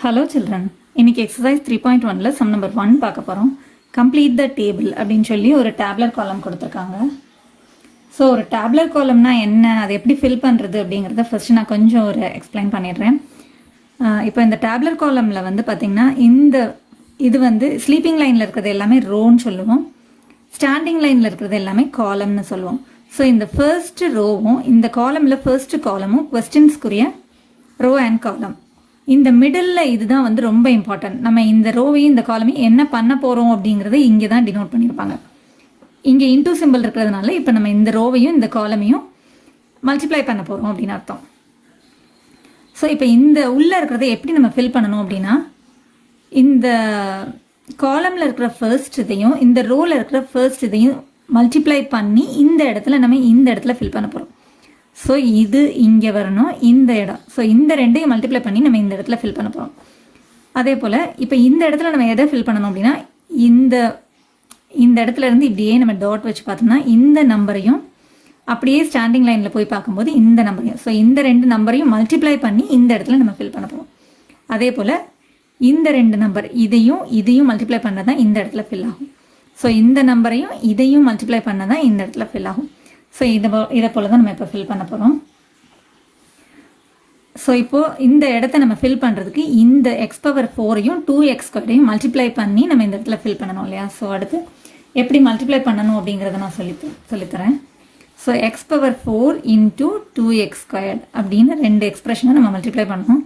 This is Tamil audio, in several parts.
ஹலோ சில்ட்ரன், இன்னைக்கு எக்ஸசைஸ் 3.1ல சம் நம்பர் 1 பார்க்க போகிறோம். கம்ப்ளீட் த டேபிள் அப்படின்னு சொல்லி ஒரு டேப்லர் காலம் கொடுத்துருக்காங்க. ஸோ ஒரு டேப்லர் காலம்னா என்ன, அதை எப்படி ஃபில் பண்ணுறது அப்படிங்கிறத ஃபஸ்ட்டு நான் கொஞ்சம் ஒரு எக்ஸ்பிளைன் பண்ணிடுறேன். இப்போ இந்த டேப்லர் காலமில் வந்து பார்த்திங்கன்னா இது வந்து ஸ்லீப்பிங் லைனில் இருக்கிறது எல்லாமே ரோன்னு சொல்லுவோம், ஸ்டாண்டிங் லைனில் இருக்கிறது எல்லாமே காலம்னு சொல்லுவோம். ஸோ இந்த ஃபர்ஸ்ட் ரோவும் இந்த காலமில் ஃபர்ஸ்ட் காலமும் கொஸ்டின்ஸ்க்குரிய ரோ அண்ட் காலம். இந்த மிடில் இதுதான் வந்து ரொம்ப இம்பார்ட்டன்ட். நம்ம இந்த ரோவையும் இந்த காலமையும் என்ன பண்ண போகிறோம் அப்படிங்கிறத இங்கே தான் டினோட் பண்ணியிருப்பாங்க. இங்கே இன்டூ சிம்பிள் இருக்கிறதுனால இப்போ நம்ம இந்த ரோவையும் இந்த காலமையும் மல்டிப்ளை பண்ண போகிறோம் அப்படின்னு அர்த்தம். ஸோ இப்போ இந்த உள்ளே இருக்கிறத எப்படி நம்ம ஃபில் பண்ணணும் அப்படின்னா, இந்த காலமில் இருக்கிற ஃபர்ஸ்ட் இதையும் இந்த ரோவில் இருக்கிற ஃபர்ஸ்ட் இதையும் மல்டிப்ளை பண்ணி இந்த இடத்துல ஃபில் பண்ண போகிறோம். ஸோ இது இங்கே வரணும், இந்த இடம். ஸோ இந்த ரெண்டையும் மல்டிப்ளை பண்ணி நம்ம இந்த இடத்துல ஃபில் பண்ண போகிறோம். அதே போல் இப்போ இந்த இடத்துல நம்ம எதை ஃபில் பண்ணணும் அப்படின்னா, இந்த இடத்துல இருந்து இப்படியே நம்ம டாட் வச்சு பார்த்தோம்னா இந்த நம்பரையும் அப்படியே ஸ்டாண்டிங் லைனில் போய் பார்க்கும்போது இந்த நம்பரையும், ஸோ இந்த ரெண்டு நம்பரையும் மல்டிப்ளை பண்ணி இந்த இடத்துல நம்ம ஃபில் பண்ண போகிறோம். அதே போல் இந்த ரெண்டு நம்பர் இதையும் மல்டிப்ளை பண்ணால் தான் இந்த இடத்துல ஃபில் ஆகும். ஸோ இந்த நம்பரையும் இதையும் மல்டிப்ளை பண்ணால் தான் இந்த இடத்துல ஃபில் ஆகும். ஸோ இதை போல் தான் நம்ம இப்போ ஃபில் பண்ண போகிறோம். ஸோ இப்போது இந்த இடத்த நம்ம ஃபில் பண்ணுறதுக்கு இந்த x⁴ 2x² மல்டிப்ளை பண்ணி நம்ம இந்த இடத்துல ஃபில் பண்ணணும் இல்லையா. ஸோ அடுத்து எப்படி மல்டிப்ளை பண்ணணும் அப்படிங்கிறத நான் சொல்லித்தரேன். ஸோ x⁴ × 2x² அப்படின்னு ரெண்டு எக்ஸ்பிரஷனை நம்ம மல்டிப்ளை பண்ணணும்.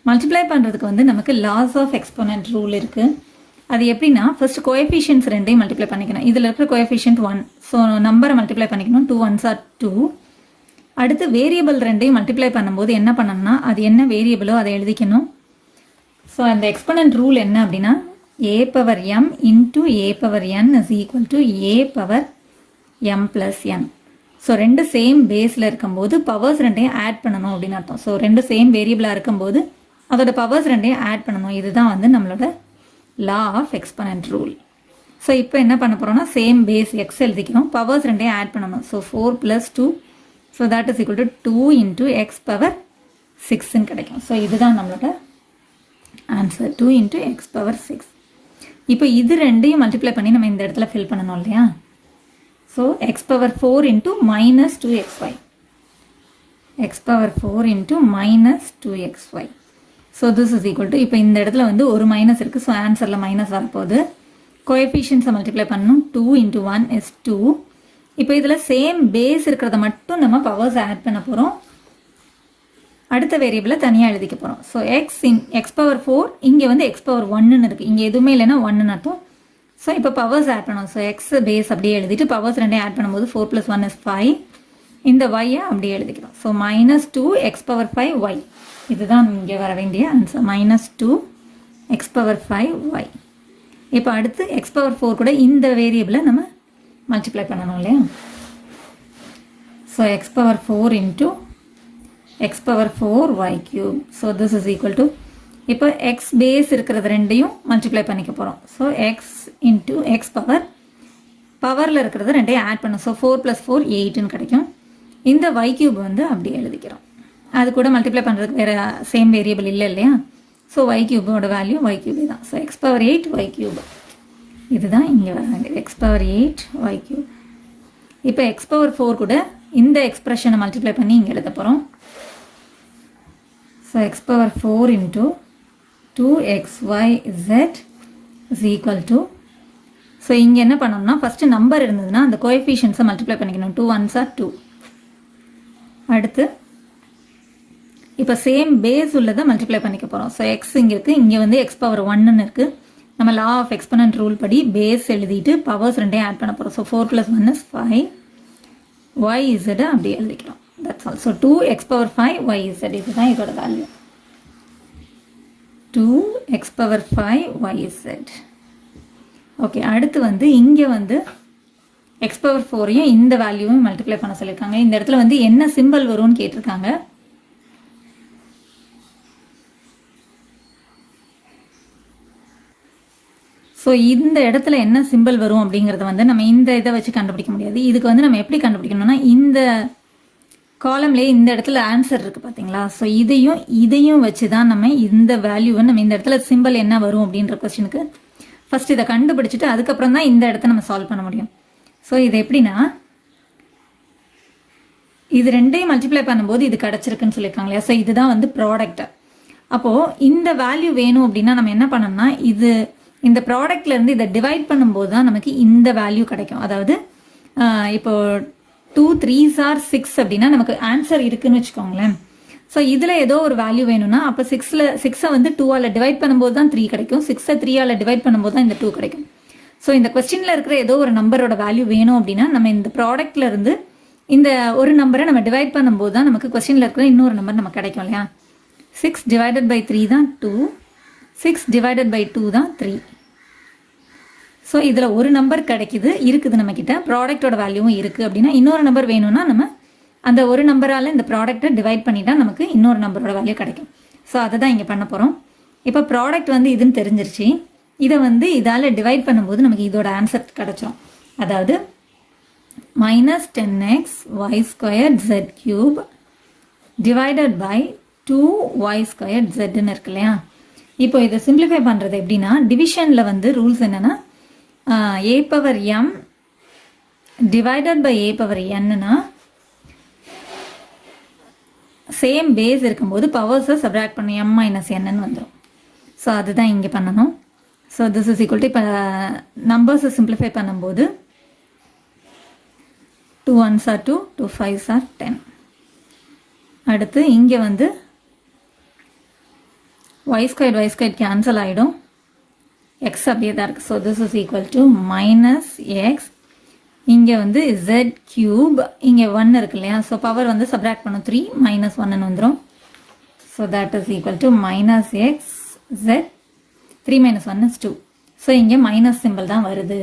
மல்டிப்ளை பண்ணுறதுக்கு வந்து நமக்கு லாஸ் ஆஃப் எக்ஸ்போனன்ட் ரூல் இருக்குது. அது எப்படின்னா, ஃபர்ஸ்ட் கோஎஃபிஷியன்ட்ஸ் ரெண்டையும் மல்டிப்ளை பண்ணிக்கணும். இதில் இருக்கிற கோஎஃபிஷியன்ட் 1, ஸோ நம்பரை மல்டிப்ளை பண்ணிக்கணும். 2 1s are 2. அடுத்து வேரியபிள் ரெண்டையும் மல்டிப்ளை பண்ணும்போது என்ன பண்ணணும்னா, அது என்ன வேரியபிளோ அதை எழுதிக்கணும். ஸோ அந்த எக்ஸ்போனன்ட் ரூல் என்ன அப்படின்னா, a⁴m × a⁴n = a⁴m + n. So ரெண்டு சேம் பேஸில் இருக்கும்போது பவர்ஸ் ரெண்டையும் ஆட் பண்ணணும் அப்படின்னு அர்த்தம். ஸோ ரெண்டு சேம் வேரியபிளாக இருக்கும்போது அதோட பவர்ஸ் ரெண்டையும் ஆட் பண்ணணும். இதுதான் வந்து நம்மளோட law of exponent rule. So இப்போ என்ன பண்ண போகிறோம்னா, சேம் பேஸ் எக்ஸ் எழுதிக்கணும், பவர்ஸ் ரெண்டையும் ஆட் பண்ணணும். So 4 + 2, so that is equal to 2 × x⁴ கிடைக்கும். ஸோ இதுதான் நம்மளோட ஆன்சர், 2 × x⁴. இப்போ இது ரெண்டையும் மல்டிப்ளை பண்ணி நம்ம இந்த இடத்துல ஃபில் பண்ணணும் இல்லையா. So x⁴ × -2xy, x⁴ × -2xy. So this is equal to, இப்போ இந்த இடத்துல வந்து ஒரு மைனஸ் இருக்குது, ஸோ ஆன்சரில் மைனஸ் வரப்போகுது. கோஎஃபிஷியன்ஸை மல்டிப்ளை பண்ணணும். 2 × 1 is 2. இப்போ இதில் சேம் பேஸ் இருக்கிறத மட்டும் நம்ம பவர்ஸ் ஆட் பண்ண போகிறோம். அடுத்த வேரியபிளை தனியாக எழுதிக்க போகிறோம். ஸோ x⁴ இங்கே வந்து x⁴1ன்னு இருக்குது, இங்கே எதுவுமே இல்லைன்னா 1ன்னு அர்த்தம். ஸோ இப்போ பவர்ஸ் ஆட் பண்ணணும். ஸோ எக்ஸ் பேஸ் அப்படியே எழுதிட்டு பவர்ஸ் ரெண்டையும் ஆட் பண்ணும்போது 4 + 1 is 5. இந்த y அப்படியே எழுதிக்கிறோம். ஸோ -2 x⁴ y, இதுதான் இங்கே வர வேண்டிய ஆன்சர், -2 x⁴y. இப்போ அடுத்து x⁴ கூட இந்த வேரியபிளை நம்ம மல்டிப்ளை பண்ணணும் இல்லையா. So x⁴ × x⁴y³. So this is equal to, இப்போ எக்ஸ் பேஸ் இருக்கிறது ரெண்டையும் மல்டிப்ளை பண்ணிக்க போகிறோம். ஸோ x × x பவரில் இருக்கிறது ரெண்டையும் ஆட் பண்ணும். ஸோ 4 + 4 8ன்னு கிடைக்கும். இந்த y³ வந்து அப்படியே எழுதிக்கிறோம். அது கூட மல்டிப்ளை பண்ணுறதுக்கு வேறு சேம் வேரியபிள் இல்லை இல்லையா. ஸோ y³ வேல்யூ y³ தான். ஸோ x⁴ 8y³, இதுதான் இங்கே வர வேண்டியது, x⁴ 8y³. இப்போ x⁴ கூட இந்த எக்ஸ்பிரஷனை மல்டிப்ளை பண்ணி இங்கே எழுத போகிறோம். So x⁴ × 2xyz is equal to, so இங்கே என்ன பண்ணோம்னா, ஃபஸ்ட்டு நம்பர் இருந்ததுன்னா அந்த கோஎஃபிஷியன்ஸை மல்டிப்ளை பண்ணிக்கணும். 2 1s are 2. அடுத்து இப்போ சேம் பேஸ் உள்ளதை மல்டிப்ளை பண்ணிக்க போகிறோம். ஸோ எக்ஸ் இங்கே இருக்குது, இங்கே வந்து x⁴1ன்னு இருக்குது. நம்ம லா ஆஃப் எக்ஸ்போனன்ட் ரூல் படி பேஸ் எழுதிட்டு பவர்ஸ் ரெண்டையும் ஆட் பண்ண போகிறோம். ஸோ 4 + 1 is 5, yz அப்படியே எழுதிக்கிறோம். That's all. ஸோ 2x⁴5yz, இதுதான் இதோட வேல்யூ, 2x⁴5yz. ஓகே, அடுத்து வந்து இங்கே வந்து x⁴ இந்த வேல்யூவும் மல்டிப்ளை பண்ண சொல்லியிருக்காங்க. இந்த இடத்துல வந்து என்ன சிம்பிள் வரும்னு கேட்டிருக்காங்க. ஸோ இந்த இடத்துல என்ன சிம்பிள் வரும் அப்படிங்கிறத வந்து நம்ம இந்த இதை வச்சு கண்டுபிடிக்க முடியாது. இதுக்கு வந்து நம்ம எப்படி கண்டுபிடிக்கணும்னா, இந்த காலம்லேயே இந்த இடத்துல ஆன்சர் இருக்குது பார்த்தீங்களா? ஸோ இதையும் வச்சு தான் நம்ம இந்த வேல்யூவை நம்ம இந்த இடத்துல சிம்பிள் என்ன வரும் அப்படின்ற கொஸ்டினுக்கு ஃபர்ஸ்ட் இதை கண்டுபிடிச்சிட்டு அதுக்கப்புறம் தான் இந்த இடத்த நம்ம சால்வ் பண்ண முடியும். ஸோ இது எப்படின்னா, இது ரெண்டையும் மல்டிப்ளை பண்ணும்போது இது கிடச்சிருக்குன்னு சொல்லியிருக்காங்க இல்லையா? ஸோ இதுதான் வந்து ப்ராடக்ட். அப்போது இந்த வேல்யூ வேணும் அப்படின்னா நம்ம என்ன பண்ணோம்னா, இந்த ப்ராடக்ட்லேருந்து இதை டிவைட் பண்ணும்போது தான் நமக்கு இந்த வேல்யூ கிடைக்கும். அதாவது இப்போ 2 3s are 6 அப்படின்னா நமக்கு ஆன்சர் இருக்குன்னு வச்சுக்கோங்களேன். ஸோ இதில் ஏதோ ஒரு வேல்யூ வேணும்னா அப்போ 6 வந்து 2ஆல் டிவைட் பண்ணும்போது தான் 3 கிடைக்கும். 6 3ஆல் டிவைட் பண்ணும்போது தான் இந்த 2 கிடைக்கும். ஸோ இந்த கொஸ்டினில் இருக்கிற ஏதோ ஒரு நம்பரோட வேல்யூ வேணும் அப்படின்னா நம்ம இந்த ப்ராடக்ட்ல இருந்து இந்த ஒரு நம்பரை நம்ம டிவைட் பண்ணும்போது தான் நமக்கு கொஸ்டினில் இருக்கிற இன்னொரு நம்பர் நமக்கு கிடைக்கும் இல்லையா? 6 divided by 3 தான் 2, 6 divided by 2 தான் 3. ஸோ இதில் ஒரு நம்பர் இருக்குது நம்மக்கிட்ட, ப்ராடக்டோட வேல்யூவும் இருக்குது அப்படின்னா இன்னொரு நம்பர் வேணும்னா நம்ம அந்த ஒரு நம்பரால் இந்த ப்ராடக்ட்டை டிவைட் பண்ணிட்டா நமக்கு இன்னொரு நம்பரோட வேல்யூ கிடைக்கும். ஸோ அதை தான் இங்கே பண்ண போகிறோம். இப்போ ப்ராடக்ட் வந்து இதுன்னு தெரிஞ்சிருச்சு. இதை வந்து இதால் டிவைட் பண்ணும்போது நமக்கு இதோட ஆன்சர் கிடச்சிரும். அதாவது -10x y squared z cube divided by 2y squared zன்னு இருக்கு இல்லையா? இப்போ இதை சிம்பிளிஃபை பண்ணுறது எப்படின்னா, டிவிஷனில் வந்து ரூல்ஸ் என்னென்னா a power m divided by a power n-னா சேம் பேஸ் இருக்கும்போது பவர்ஸை சப்ராக்ட் பண்ணணும், m minus n-ன்னு வந்துடும். ஸோ அதுதான் இங்கே பண்ணணும். So this is equal to இப்போ நம்பர்ஸை சிம்பிளிஃபை பண்ணும்போது 2 1s are 2, 2 5s are 10. அடுத்து இங்கே வந்து y squared கேன்சல் ஆகிடும், x அப்படியே தான் இருக்குது. So this is equal to -x. இங்கே வந்து z cube, இங்கே 1 இருக்கு இல்லையா? ஸோ பவர் வந்து சப்ராக்ட் பண்ணும், 3 - 1ன்னு வந்துடும். So that is equal to -x z 3 - 1 is 2. So இங்கே மைனஸ் சிம்பிள் தான் வருது,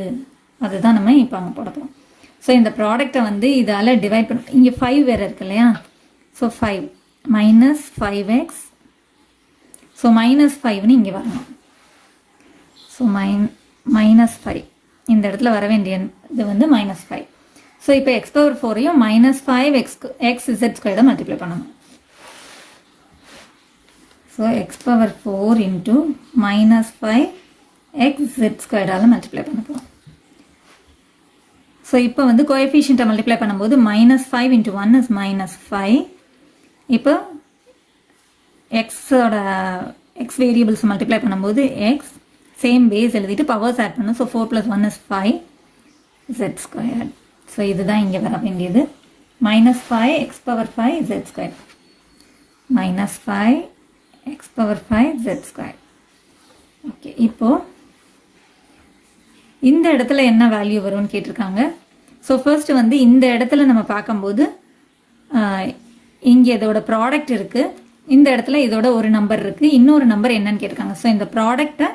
அதுதான் நம்ம இப்போ அங்கே போட போகிறோம். ஸோ இந்த ப்ராடக்டை வந்து இதால் டிவைட் பண்ண, இங்கே 5 வேறு இருக்கு இல்லையா? So 5 -5x. ஸோ -5ன்னு இங்கே வரணும். ஸோ -5 இந்த இடத்துல வர வேண்டிய இது வந்து -5. ஸோ இப்போ x power 4ஐயும் -5x z² மல்டிப்ளை பண்ணணும். So x power 4 into -5x z² multiply பண்ண போகிறோம். ஸோ இப்போ வந்து கோஎஃபிஷியண்ட்டை மல்டிப்ளை பண்ணும்போது -5 into 1 is -5. இப்போ எக்ஸோட எக்ஸ் வேரியபிள்ஸ் மல்டிப்ளை பண்ணும்போது எக்ஸ் சேம் பேஸ் எழுதிட்டு பவர்ஸ் ஆட் பண்ணணும். So 4 + 1 is 5 z². ஸோ இதுதான் இங்கே வர வேண்டியது, -5x power 5 z², -5x power 5 z². Okay, இப்போது இந்த இடத்துல என்ன வேல்யூ வரும்னு கேட்டிருக்காங்க. ஸோ ஃபர்ஸ்ட் வந்து இந்த இடத்துல நம்ம பார்க்கும்போது இங்கே இதோட ப்ராடக்ட் இருக்குது, இந்த இடத்துல இதோட ஒரு நம்பர் இருக்குது, இன்னொரு நம்பர் என்னன்னு கேட்டிருக்காங்க. ஸோ இந்த ப்ராடக்டை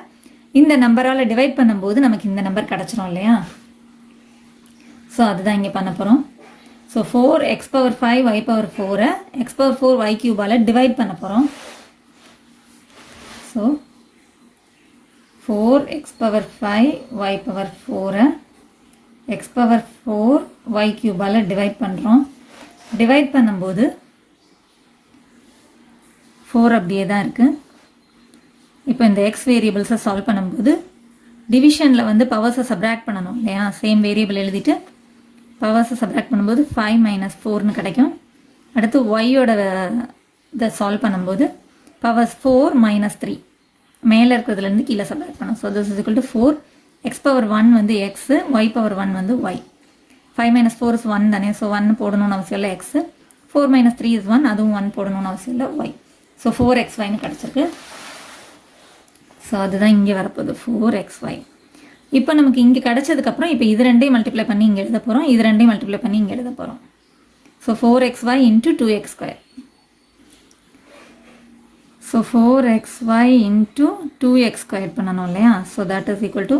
இந்த நம்பரால் டிவைட் பண்ணும்போது நமக்கு இந்த நம்பர் கிடச்சிரும் இல்லையா? ஸோ அதுதான் இங்கே பண்ண போகிறோம். So 4x power 5 y power 4 x power 4 y³ divide பண்ண போகிறோம். So 4x power 5 y power 4 x power 4 y³ divide பண்ணுறோம். டிவைட் பண்ணும்போது 4 அப்படியே தான் இருக்குது. இப்போ இந்த எக்ஸ் வேரியபிள்ஸை சால்வ் பண்ணும்போது டிவிஷனில் வந்து பவர்ஸை சப்ராக்ட் பண்ணணும் இல்லையா? சேம் வேரியபிள் எழுதிட்டு பவர்ஸை சப்ராக்ட் பண்ணும்போது 5 - 4ன்னு கிடைக்கும். அடுத்து ஒய்யோட இதை சால்வ் பண்ணும்போது பவர்ஸ் 4 - 3 மேலே இருக்கிறதுலேருந்து கீழே சப்ராக்ட் பண்ணணும். So this is equal to 4 x power 1 வந்து எக்ஸ், y power 1 வந்து y. 5 - 4 is 1 தானே? ஸோ 1 போடணும்னு அவசியம் இல்லை எக்ஸ். 4 - 3 is 1, அதுவும் 1 போடணும்னு அவசியம் இல்லை y. ஸோ 4xyன்னு கிடச்சிருக்கு. ஸோ அதுதான் இங்கே வரப்போகுது 4xy. இப்போ நமக்கு இங்கே கிடச்சதுக்கப்புறம் இப்போ இது ரெண்டையும் மல்டிப்ளை பண்ணி இங்கே எழுத போகிறோம், இது ரெண்டையும் மல்டிப்ளை பண்ணி இங்கே எழுத போகிறோம். So 4xy into 2x². So 4xy into 2x² பண்ணணும் இல்லையா? So that is equal to,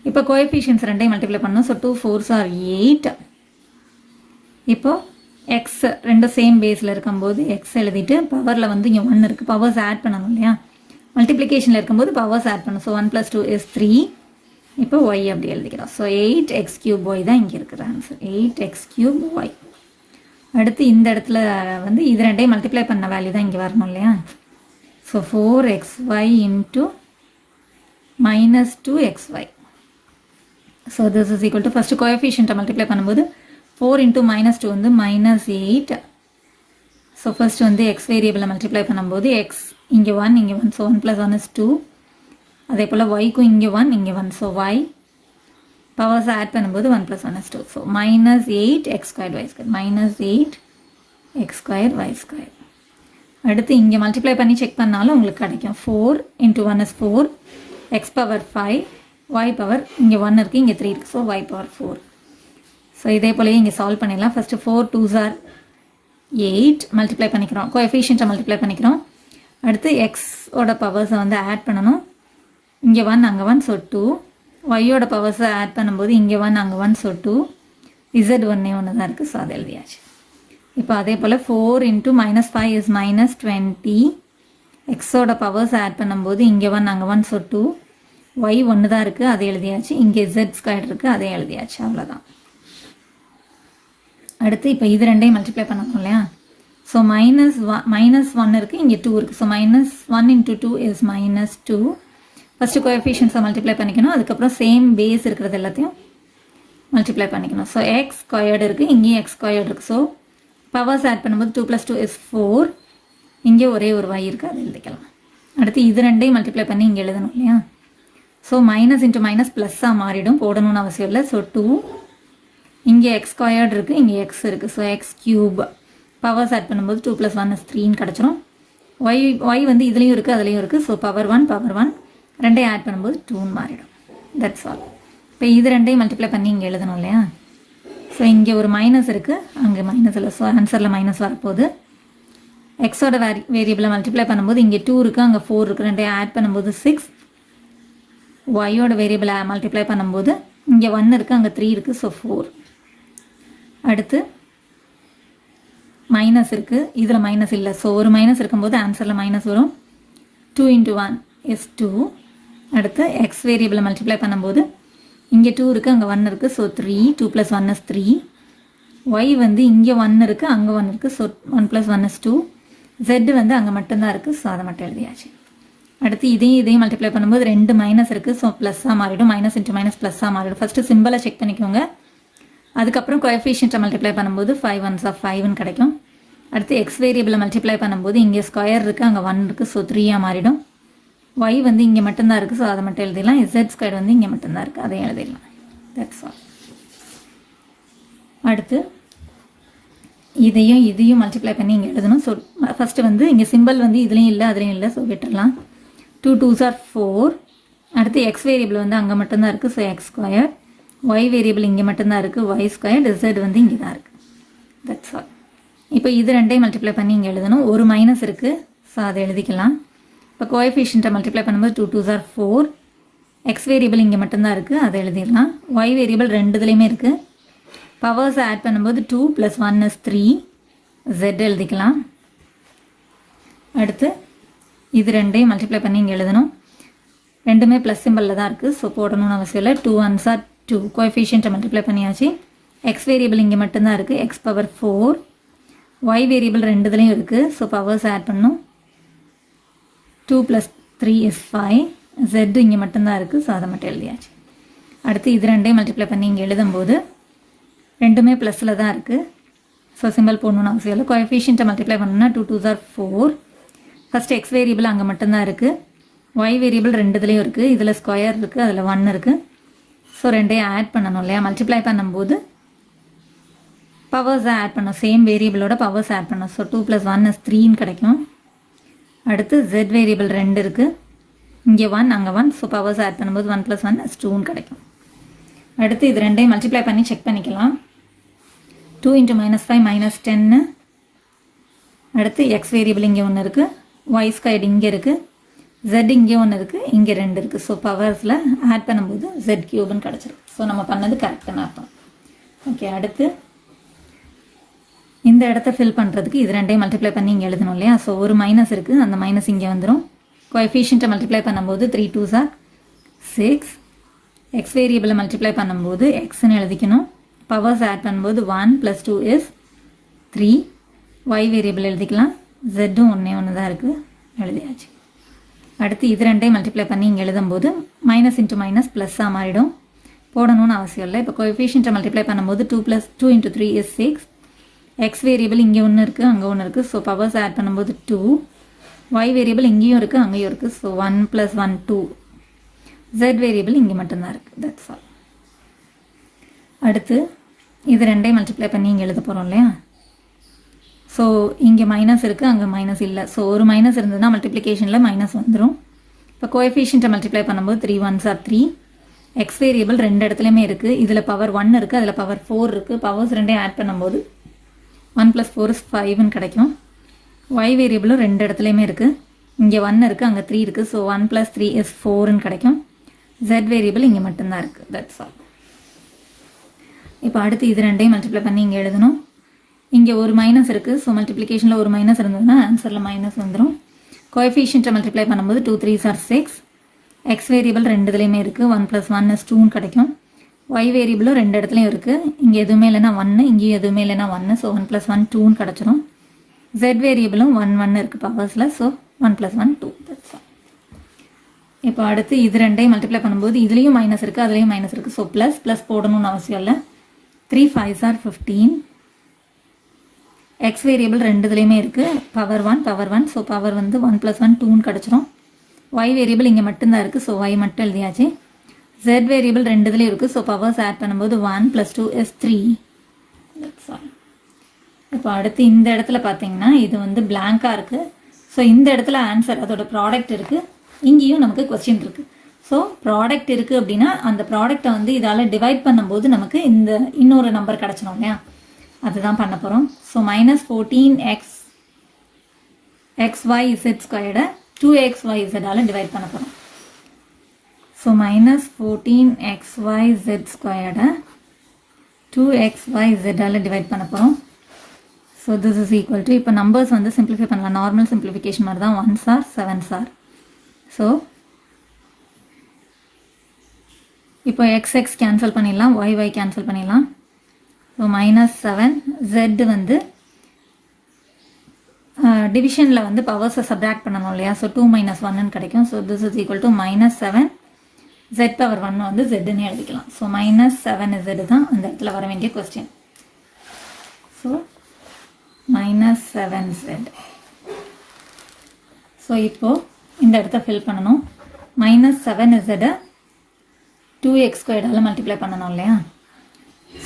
இப்போ கோஎஃபிஷியன்ஸ் ரெண்டையும் மல்டிப்ளை பண்ணணும். So 2 4s are 8. இப்போது எக்ஸ் ரெண்டும் சேம் பேஸில் இருக்கும்போது எக்ஸ் எழுதிட்டு பவரில் வந்து இங்கே 1 இருக்குது, பவர்ஸ் ஆட் பண்ணணும் இல்லையா? மல்டிப்ளிகேஷனில் இருக்கும்போது பவர்ஸ் ஆட் பண்ணணும். So 1 + 2 is 3. இப்போ y அப்படி எழுதிக்கிறோம். ஸோ 8x³ y தான் இங்கே இருக்கிற ஆன்சர், 8x³ y. அடுத்து இந்த இடத்துல வந்து இது ரெண்டையும் மல்டிப்ளை பண்ண வேல்யூ தான் இங்கே வரணும் இல்லையா. So 4xy into -2xy. So this is equal to first கோஎஃபிஷியண்ட்டை மல்டிப்ளை பண்ணும்போது 4 இன்ட்டு -2 வந்து -8. ஸோ ஃபர்ஸ்ட் வந்து எக்ஸ் வேரியபிளை மல்டிப்ளை பண்ணும்போது எக்ஸ் இங்கே 1 இங்கே 1, ஸோ 1 + 1 is 2. அதே போல் ஒய்க்கும் இங்கே 1 இங்கே 1, ஸோ ஒய் பவர்ஸ் ஆட் பண்ணும்போது 1 + 1 is 2. So -8x² y², -8x²y². அடுத்து இங்கே மல்டிப்ளை பண்ணி செக் பண்ணாலும் உங்களுக்கு கிடைக்கும். 4 × 1 is 4, x⁴, y பவர் இங்கே 1 இருக்குது இங்கே 3 இருக்குது, ஸோ y⁴. ஸோ இதே போலயே இங்கே சால்வ் பண்ணிடலாம். ஃபஸ்ட்டு 4 2s are 8 மல்டிப்ளை பண்ணிக்கிறோம், கோஎஃபிஷியண்ட்டை மல்டிப்ளை பண்ணிக்கிறோம். அடுத்து எக்ஸோட பவர்ஸை வந்து ஆட் பண்ணணும். இங்கே 1 அங்கே 1, ஸோ 2. ஒய்யோட பவர்ஸை ஆட் பண்ணும்போது இங்கே 1 அங்கே 1, ஸோ 2. z ஒன்றே ஒன்று தான் இருக்குது, ஸோ அதை எழுதியாச்சு. இப்போ அதே போல் 4 × -5 is -20. எக்ஸோட பவர்ஸ் ஆட் பண்ணும்போது இங்கே 1 அங்கே 1, ஸோ 2. ஒய் ஒன்று தான் இருக்குது, அதை எழுதியாச்சு. இங்கே z² இருக்குது, அதை எழுதியாச்சு. அவ்வளோதான். அடுத்து இப்போ இது ரெண்டையும் மல்டிப்ளை பண்ணணும் இல்லையா. ஸோ -1 இருக்குது, இங்கே 2 இருக்குது. So -1 × 2 is -2. ஃபஸ்ட்டு கோஎஃபிஷியன்ஸை மல்டிப்ளை பண்ணிக்கணும். அதுக்கப்புறம் சேம் பேஸ் இருக்கிறது எல்லாத்தையும் மல்டிப்ளை பண்ணிக்கணும். ஸோ x² இருக்குது, இங்கேயும் x² இருக்குது. ஸோ பவர்ஸ் ஆட் பண்ணும்போது 2 + 2 is 4. இங்கே ஒரே ஒரு y இருக்குது, அதை எழுதிக்கலாம். அடுத்து இது ரெண்டையும் மல்டிப்ளை பண்ணி இங்கே எழுதணும் இல்லையா. ஸோ -× +ஆக மாறிடும், போடணும்னு அவசியம் இல்லை. ஸோ 2, இங்கே x² இருக்குது, இங்கே x இருக்குது. ஸோ x³ பவர்ஸ் ஆட் பண்ணும்போது 2 + 1 is 3ன்னு கிடச்சிரும். y வந்து இதுலேயும் இருக்குது அதுலேயும் இருக்குது. ஸோ பவர் 1 ரெண்டையும் ஆட் பண்ணும்போது 2ன்னு மாறிடும். That's all. இப்போ இது ரெண்டையும் மல்டிப்ளை பண்ணி இங்கே எழுதணும் இல்லையா. ஸோ இங்கே ஒரு மைனஸ் இருக்குது, அங்கே மைனஸ் இல்லை. ஸோ ஆன்சரில் மைனஸ் வரப்போகுது. எக்ஸோட வேரியபிளை மல்டிப்ளை பண்ணும்போது இங்கே 2 இருக்குது, அங்கே 4 இருக்குது. ரெண்டையும் ஆட் பண்ணும்போது 6. ஒய்யோட வேரியபிளை மல்டிப்ளை பண்ணும்போது இங்கே 1 இருக்குது, அங்கே 3 இருக்குது. ஸோ 4. அடுத்து மைனஸ் இருக்குது, இதில் மைனஸ் இல்லை. ஸோ ஒரு மைனஸ் இருக்கும்போது ஆன்சரில் மைனஸ் வரும். 2 × 1 is 2. அடுத்து எக்ஸ் வேரியபிளை மல்டிப்ளை பண்ணும்போது இங்கே 2 இருக்குது, அங்கே 1 இருக்குது. ஸோ 3. 2 + 1 is 3. ஒய் வந்து இங்கே 1 இருக்குது, அங்கே 1 இருக்குது. So 1 + 1 is 2. z வந்து அங்கே மட்டும்தான் இருக்குது. ஸோ அதை மட்டும் எழுதியாச்சு. அடுத்து இதையும் மல்டிப்ளை பண்ணும்போது 2 மைனஸ் இருக்குது. ஸோ ப்ளஸ்ஸாக மாறிடும். -× ++ஆக மாறிடும். ஃபஸ்ட்டு சிம்பிளை செக் பண்ணிக்கோங்க. அதுக்கப்புறம் கோஎஃபிஷியண்ட்டை மல்டிப்ளை பண்ணும்போது 5 1s are 5ன்னு கிடைக்கும். அடுத்து எக்ஸ் வேரியபிளை மல்டிப்ளை பண்ணும்போது இங்கே ஸ்கொயர் இருக்குது, அங்கே 1 இருக்குது. ஸோ 3ஆக மாறிடும். ஒய் வந்து இங்கே மட்டும்தான் இருக்குது. ஸோ அதை மட்டும் எழுதிடலாம். z² வந்து இங்கே மட்டும்தான் இருக்குது, அதையும் எழுதிடலாம். That's all. அடுத்து இதையும் மல்டிப்ளை பண்ணி இங்கே எழுதணும். ஸோ ஃபஸ்ட்டு வந்து இங்கே சிம்பிள் வந்து இதுலேயும் இல்லை அதுலேயும் இல்லை. ஸோ விட்டுடலாம். 2 2s are 4. அடுத்து எக்ஸ் வேரியபிள் வந்து அங்கே மட்டும்தான் இருக்குது. So x². ஒய் வேரியபிள் இங்கே மட்டும்தான் இருக்குது, y². z வந்து இங்கே தான் இருக்குது. That's all. இப்போ இது ரெண்டையும் மல்டிப்ளை பண்ணி இங்கே எழுதணும். ஒரு மைனஸ் இருக்குது, ஸோ அதை எழுதிக்கலாம். இப்போ கோஎஃபிஷியண்ட்டை மல்டிப்ளை பண்ணும்போது 2 2s are 4. எக்ஸ் வேரியபிள் இங்கே மட்டும்தான் இருக்குது, அதை எழுதிடலாம். ஒய் வேரியபிள் ரெண்டுதுலேயுமே இருக்குது. பவர்ஸை ஆட் பண்ணும்போது 2 + 1 is 3. z எழுதிக்கலாம். அடுத்து இது ரெண்டையும் மல்டிப்ளை பண்ணி இங்கே எழுதணும். ரெண்டுமே ப்ளஸ் சிம்பிளில் தான் இருக்குது. ஸோ போடணும்னு அவசியம் இல்லை. 2 1s are 2. கோஎஃபிஷியண்ட்டை மல்டிப்ளை பண்ணியாச்சு. எக்ஸ் வேரியபிள் இங்கே மட்டும்தான் இருக்குது, x⁴. ஒய் வேரியபிள் ரெண்டுதுலேயும் இருக்குது. ஸோ பவர்ஸ் ஆட் பண்ணணும். 2 + 3 is 5. z இங்கே மட்டும்தான் இருக்குது. ஸோ அதை மட்டும் எழுதியாச்சு. அடுத்து இது ரெண்டையும் மல்டிப்ளை பண்ணி இங்கே எழுதும்போது ரெண்டுமே ப்ளஸில் தான் இருக்குது. ஸோ சிம்பிள் போடணும்னு அவசியம் இல்லை. கோஎஃபிஷியண்ட்டை மல்டிப்ளை பண்ணணும்னா 2 2s are 4. First X variable அங்கே மட்டும்தான் இருக்குது. ஒய் வேரியபிள் ரெண்டுதுலேயும் இருக்குது. இதில் ஸ்கொயர் இருக்குது, அதில் 1 இருக்குது. ஸோ ரெண்டையும் ஆட் பண்ணணும் இல்லையா. மல்டிப்ளை பண்ணும்போது பவர்ஸை ஆட் பண்ணணும். சேம் வேரியபிளோட பவர்ஸ் ஆட் பண்ணணும். ஸோ 2 + 1 is 3ன்னு கிடைக்கும். அடுத்து z வேரியபிள் 2 இருக்குது, இங்கே 1 அங்கே 1. ஸோ பவர்ஸ் ஆட் பண்ணும்போது 1 + 1 is 2ன்னு கிடைக்கும். அடுத்து இது ரெண்டையும் மல்டிப்ளை பண்ணி செக் பண்ணிக்கலாம். 2 × -5 -10. அடுத்து எக்ஸ் வேரியபிள் இங்கே 1 இருக்குது, y² இங்கே இருக்குது, z இங்கே 1 இருக்குது, இங்கே 2 இருக்குது. ஸோ பவர்ஸில் ஆட் பண்ணும்போது z³ கிடச்சிருக்கு. ஸோ நம்ம பண்ணது கரெக்டான அர்த்தம். ஓகே. அடுத்து இந்த இடத்த ஃபில் பண்ணுறதுக்கு இது ரெண்டையும் மல்டிப்ளை பண்ணி இங்கே எழுதணும் இல்லையா. ஸோ ஒரு மைனஸ் இருக்குது, அந்த மைனஸ் இங்கே வந்துடும். கோஎஃபிஷியண்ட்டை மல்டிப்ளை பண்ணும்போது 3 2s are 6. எக்ஸ் வேரியபிளை மல்டிப்ளை பண்ணும்போது எக்ஸ்ன்னு எழுதிக்கணும். பவர்ஸ் ஆட் பண்ணும்போது 1 + 2 is 3, y வேரியபிள் எழுதிக்கலாம், zம் ஒன்று தான் இருக்குது, எழுதியாச்சு. அடுத்து இது ரெண்டையும் மல்டிப்ளை பண்ணி இங்கே எழுதும்போது மைனஸ் இன்ட்டு மைனஸ் ப்ளஸ்ஸாக மாறிடும், போடணும்னு அவசியம் இல்லை. இப்போ கோஎஃபிஷியன்ட்டை மல்டிப்ளை பண்ணும்போது 2 + 2 × 3 is 6. எக்ஸ் வேரியபிள் இங்கே ஒன்று இருக்குது, அங்கே ஒன்று இருக்குது, ஸோ பவர்ஸ் ஆட் பண்ணும்போது 2. y வேரியபிள் இங்கேயும் இருக்குது, அங்கேயும் இருக்குது, ஸோ 1 + 1 2. z வேரியபிள் இங்கே மட்டும்தான் இருக்குது, தட்ஸ் ஆல். அடுத்து இது ரெண்டையும் மல்டிப்ளை பண்ணி இங்கே எழுத போகிறோம் இல்லையா. ஸோ இங்கே மைனஸ் இருக்குது, அங்கே மைனஸ் இல்லை, ஸோ ஒரு மைனஸ் இருந்ததுன்னா மல்டிப்ளிகேஷனில் மைனஸ் வந்துடும். இப்போ கோஎஃபிஷியன்ட்டை மல்டிப்ளை பண்ணும்போது 3 1s are 3. எக்ஸ் வேரியபிள் ரெண்டு இடத்துலையுமே இருக்குது, இதில் பவர் 1 இருக்குது, அதில் பவர் 4 இருக்குது, பவர்ஸ் ரெண்டையும் ஆட் பண்ணும்போது 1 + 4 is 5ன்னு கிடைக்கும். y வேரியபிளும் ரெண்டு இடத்துலையுமே இருக்குது, இங்கே 1 இருக்குது, அங்கே 3 இருக்குது, ஸோ 1 + 3 is 4ன்னு கிடைக்கும். z வேரியபிள் இங்கே மட்டும்தான் இருக்குது, தட்ஸ் ஆல். இப்போ அடுத்து இது ரெண்டையும் மல்டிப்ளை பண்ணி இங்கே எழுதணும். இங்கே ஒரு மைனஸ் இருக்குது, ஸோ மல்டிப்ளிகேஷனில் ஒரு மைனஸ் இருந்ததுன்னா ஆன்சரில் மைனஸ் வந்துடும். கோஎஃபிஷியன்ட்டை மல்டிப்ளை பண்ணும்போது 2 3s are 6. எக்ஸ் வேரியபிள் ரெண்டு இதுலேயுமே இருக்குது, 1 + 1 is 2ன்னு கிடைக்கும். y வேரியபிளும் ரெண்டு இடத்துலையும் இருக்குது, இங்கே எதுவுமே இல்லைன்னா 1, இங்கேயும் எதுவுமே இல்லைன்னா 1, ஸோ 1 + 1 2ன்னு கிடச்சிரும். z வேரியபிளும் 1 1 இருக்குது பவர்ஸில், ஸோ 1 + 1 2, தட்ஸ் ஆல். இப்போ அடுத்து இது ரெண்டையும் மல்டிப்ளை பண்ணும்போது இதுலேயும் மைனஸ் இருக்குது, அதுலேயும் மைனஸ் இருக்குது, ஸோ ப்ளஸ் போடணும்னு அவசியம் இல்லை. 3 5s are 15. எக்ஸ் வேரியபிள் ரெண்டு இதுலேயுமே இருக்குது, பவர் 1, ஸோ பவர் வந்து 1 + 1 2ன்னு கிடச்சிரும். y வேரியபிள் இங்கே மட்டும்தான் இருக்குது, ஸோ y மட்டும் எழுதியாச்சு. z வேரியபிள் ரெண்டு இதுலேயும் இருக்குது, ஸோ பவர்ஸ் ஆட் பண்ணும்போது 1 + 2 is 3. That's all. இப்போ அடுத்து இந்த இடத்துல பார்த்தீங்கன்னா இது வந்து பிளாங்காக இருக்குது, ஸோ இந்த இடத்துல ஆன்சர் அதோட ப்ராடக்ட் இருக்குது, இங்கேயும் நமக்கு கொஸ்டின் இருக்குது. ஸோ ப்ராடக்ட் இருக்குது அப்படின்னா அந்த ப்ராடக்டை வந்து இதால் டிவைட் பண்ணும்போது நமக்கு இந்த இன்னொரு நம்பர் கிடச்சிடும் இல்லையா, அதுதான் பண்ண போகிறோம். So -14x xyz² 2xyz divide பண்ண போகிறோம். ஸோ -14xyz² 2xyz டிவைட் பண்ண போகிறோம். So this is equal to, இப்போ நம்பர்ஸ் வந்து சிம்பிளிஃபை பண்ணலாம், நார்மல் சிம்பிளிஃபிகேஷன் மாதிரி தான், 1s are 7s are. So இப்போ x கேன்சல் பண்ணிடலாம், y கேன்சல் பண்ணிடலாம். ஸோ -7, z வந்து டிவிஷனில் வந்து பவர்ஸை சப்ராக்ட் பண்ணணும் இல்லையா, ஸோ 2 - 1ன்னு கிடைக்கும். So this is equal to -7 z⁻1 வந்து zன்னு எழுதிக்கலாம். ஸோ -7z தான் அந்த இடத்துல வர வேண்டிய கொஸ்டின். So -7z. ஸோ இப்போது இந்த இடத்த ஃபில் பண்ணணும். -7z 2x² மல்டிப்ளை பண்ணணும் இல்லையா.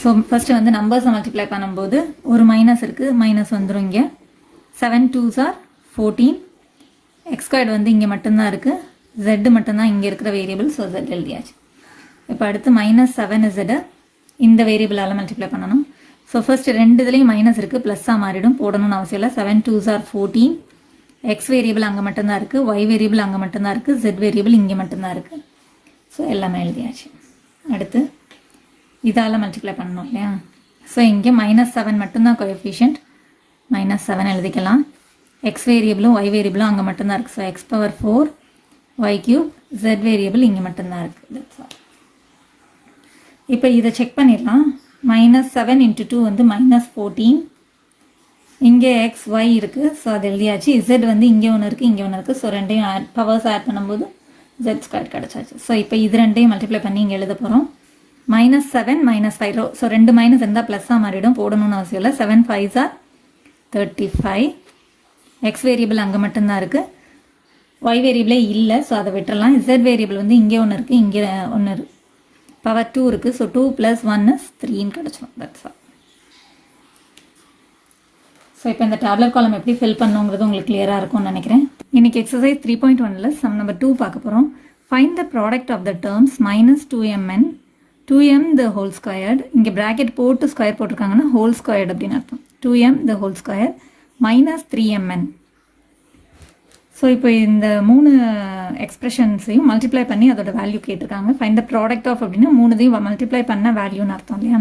ஸோ ஃபஸ்ட்டு வந்து நம்பர்ஸை மல்டிப்ளை பண்ணும்போது ஒரு மைனஸ் இருக்குது, மைனஸ் வந்துடும் இங்கே. 7 2s are 14. x² வந்து இங்கே மட்டும்தான் இருக்குது, z மட்டும்தான் இங்கே இருக்கிற வேரியபிள், ஸோ z எழுதியாச்சு. இப்போ அடுத்து -7z இந்த வேரியபிளால் மல்டிப்ளை பண்ணணும். ஸோ ஃபர்ஸ்ட் ரெண்டு இதுலேயும் மைனஸ் இருக்குது, ப்ளஸ்ஸாக மாறிடும், போடணும்னு அவசியம் இல்லை. 7 2s are 14. எக்ஸ் வேரியபிள் அங்கே மட்டும்தான் இருக்குது, y வேரியபிள் அங்கே மட்டும்தான் இருக்குது, z வேரியபிள் இங்கே மட்டும்தான் இருக்குது. ஸோ எல்லாமே எழுதியாச்சு. அடுத்து இதால் மல்டிப்ளை பண்ணணும் இல்லையா. ஸோ இங்கே -7 மட்டும்தான் கோஎஃபிஷியன்ட், -7 எழுதிக்கலாம். எக்ஸ் வேரியபிளும் y வேரியபிளும் அங்கே மட்டும்தான் இருக்குது, so x⁴ y³ z variable இங்கே மட்டும்தான் இருக்குது, தட்ஸ் ஆல். இப்போ இதை செக் பண்ணிடலாம். -7 × 2 வந்து -14. இங்கே x y இருக்குது, ஸோ அது எழுதியாச்சு. z வந்து இங்கே ஒன்று இருக்குது, இங்கே ஒன்று இருக்குது, ஸோ ரெண்டையும் பவர்ஸ் ஆட் பண்ணும்போது z² கிடச்சாச்சு. ஸோ இப்போ இது ரெண்டையும் மல்டிப்ளை பண்ணி இங்கே எழுத போகிறோம். -7 -5, ஸோ ரெண்டு மைனஸ் இருந்தால் ப்ளஸ்ஸாக மாறிடும், போடணும்னு அவசியம் இல்லை. 7 5s are 35. எக்ஸ் வேரியபிள் அங்கே மட்டும்தான் இருக்குது, y வேரியபிளே இல்லை, ஸோ அதை விட்டுறலாம். z வேரியபிள் வந்து இங்கே ஒன்று இருக்குது, இங்கே ஒன்று இருக்குது, பவர் 2 இருக்குது, ஸோ 2 + 1 is 3ன்னு கிடச்சிடும், தட்ஸ் ஆல். ஸோ இப்போ இந்த டேப்லெட் காலம் எப்படி ஃபில் பண்ணுங்கிறது உங்களுக்கு கிளியராக இருக்கும்னு நினைக்கிறேன். இன்றைக்கி எக்ஸசைஸ் 3.1ல் சம் நம்பர் 2 பார்க்க போகிறோம். Find the product of the terms -2mn 2m the whole squared. இங்கே ப்ராக்கெட் போட்டு ஸ்கொயர் போட்டிருக்காங்கன்னா ஹோல் ஸ்கொயர்டு அப்படின்னு அர்த்தம். 2m the whole square -3mn. So இப்போ இந்த 3 எக்ஸ்பிரஷன்ஸையும் மல்டிப்ளை பண்ணி அதோட வேல்யூ கேட்டிருக்காங்க. ஃபைண்ட் த ப்ராடக்ட் ஆஃப் அப்படின்னா 3தையும் மல்டிப்ளை பண்ண வேல்யூன்னு அர்த்தம் இல்லையா.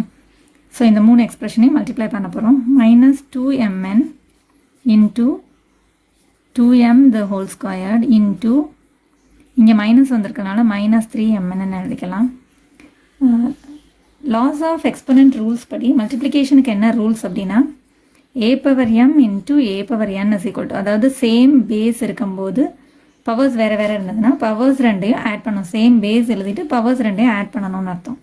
ஸோ இந்த 3 எக்ஸ்பிரஷனையும் மல்டிப்ளை பண்ண போகிறோம். -2mn × 2m the whole squared × இங்கே மைனஸ் வந்திருக்கனால -3mn எழுதிக்கலாம். லாஸ் ஆஃப் எக்ஸ்பொனன்ட் ரூல்ஸ் படி மல்டிப்ளிகேஷனுக்கு என்ன ரூல்ஸ் அப்படின்னா a power m into a power n is equal to, அதாவது சேம் பேஸ் இருக்கும்போது பவர்ஸ் வேறு வேறு இருந்ததுன்னா பவர்ஸ் ரெண்டையும் ஆட் பண்ணணும். சேம் பேஸ் எழுதிட்டு பவர்ஸ் ரெண்டையும் ஆட் பண்ணணும்னு அர்த்தம்.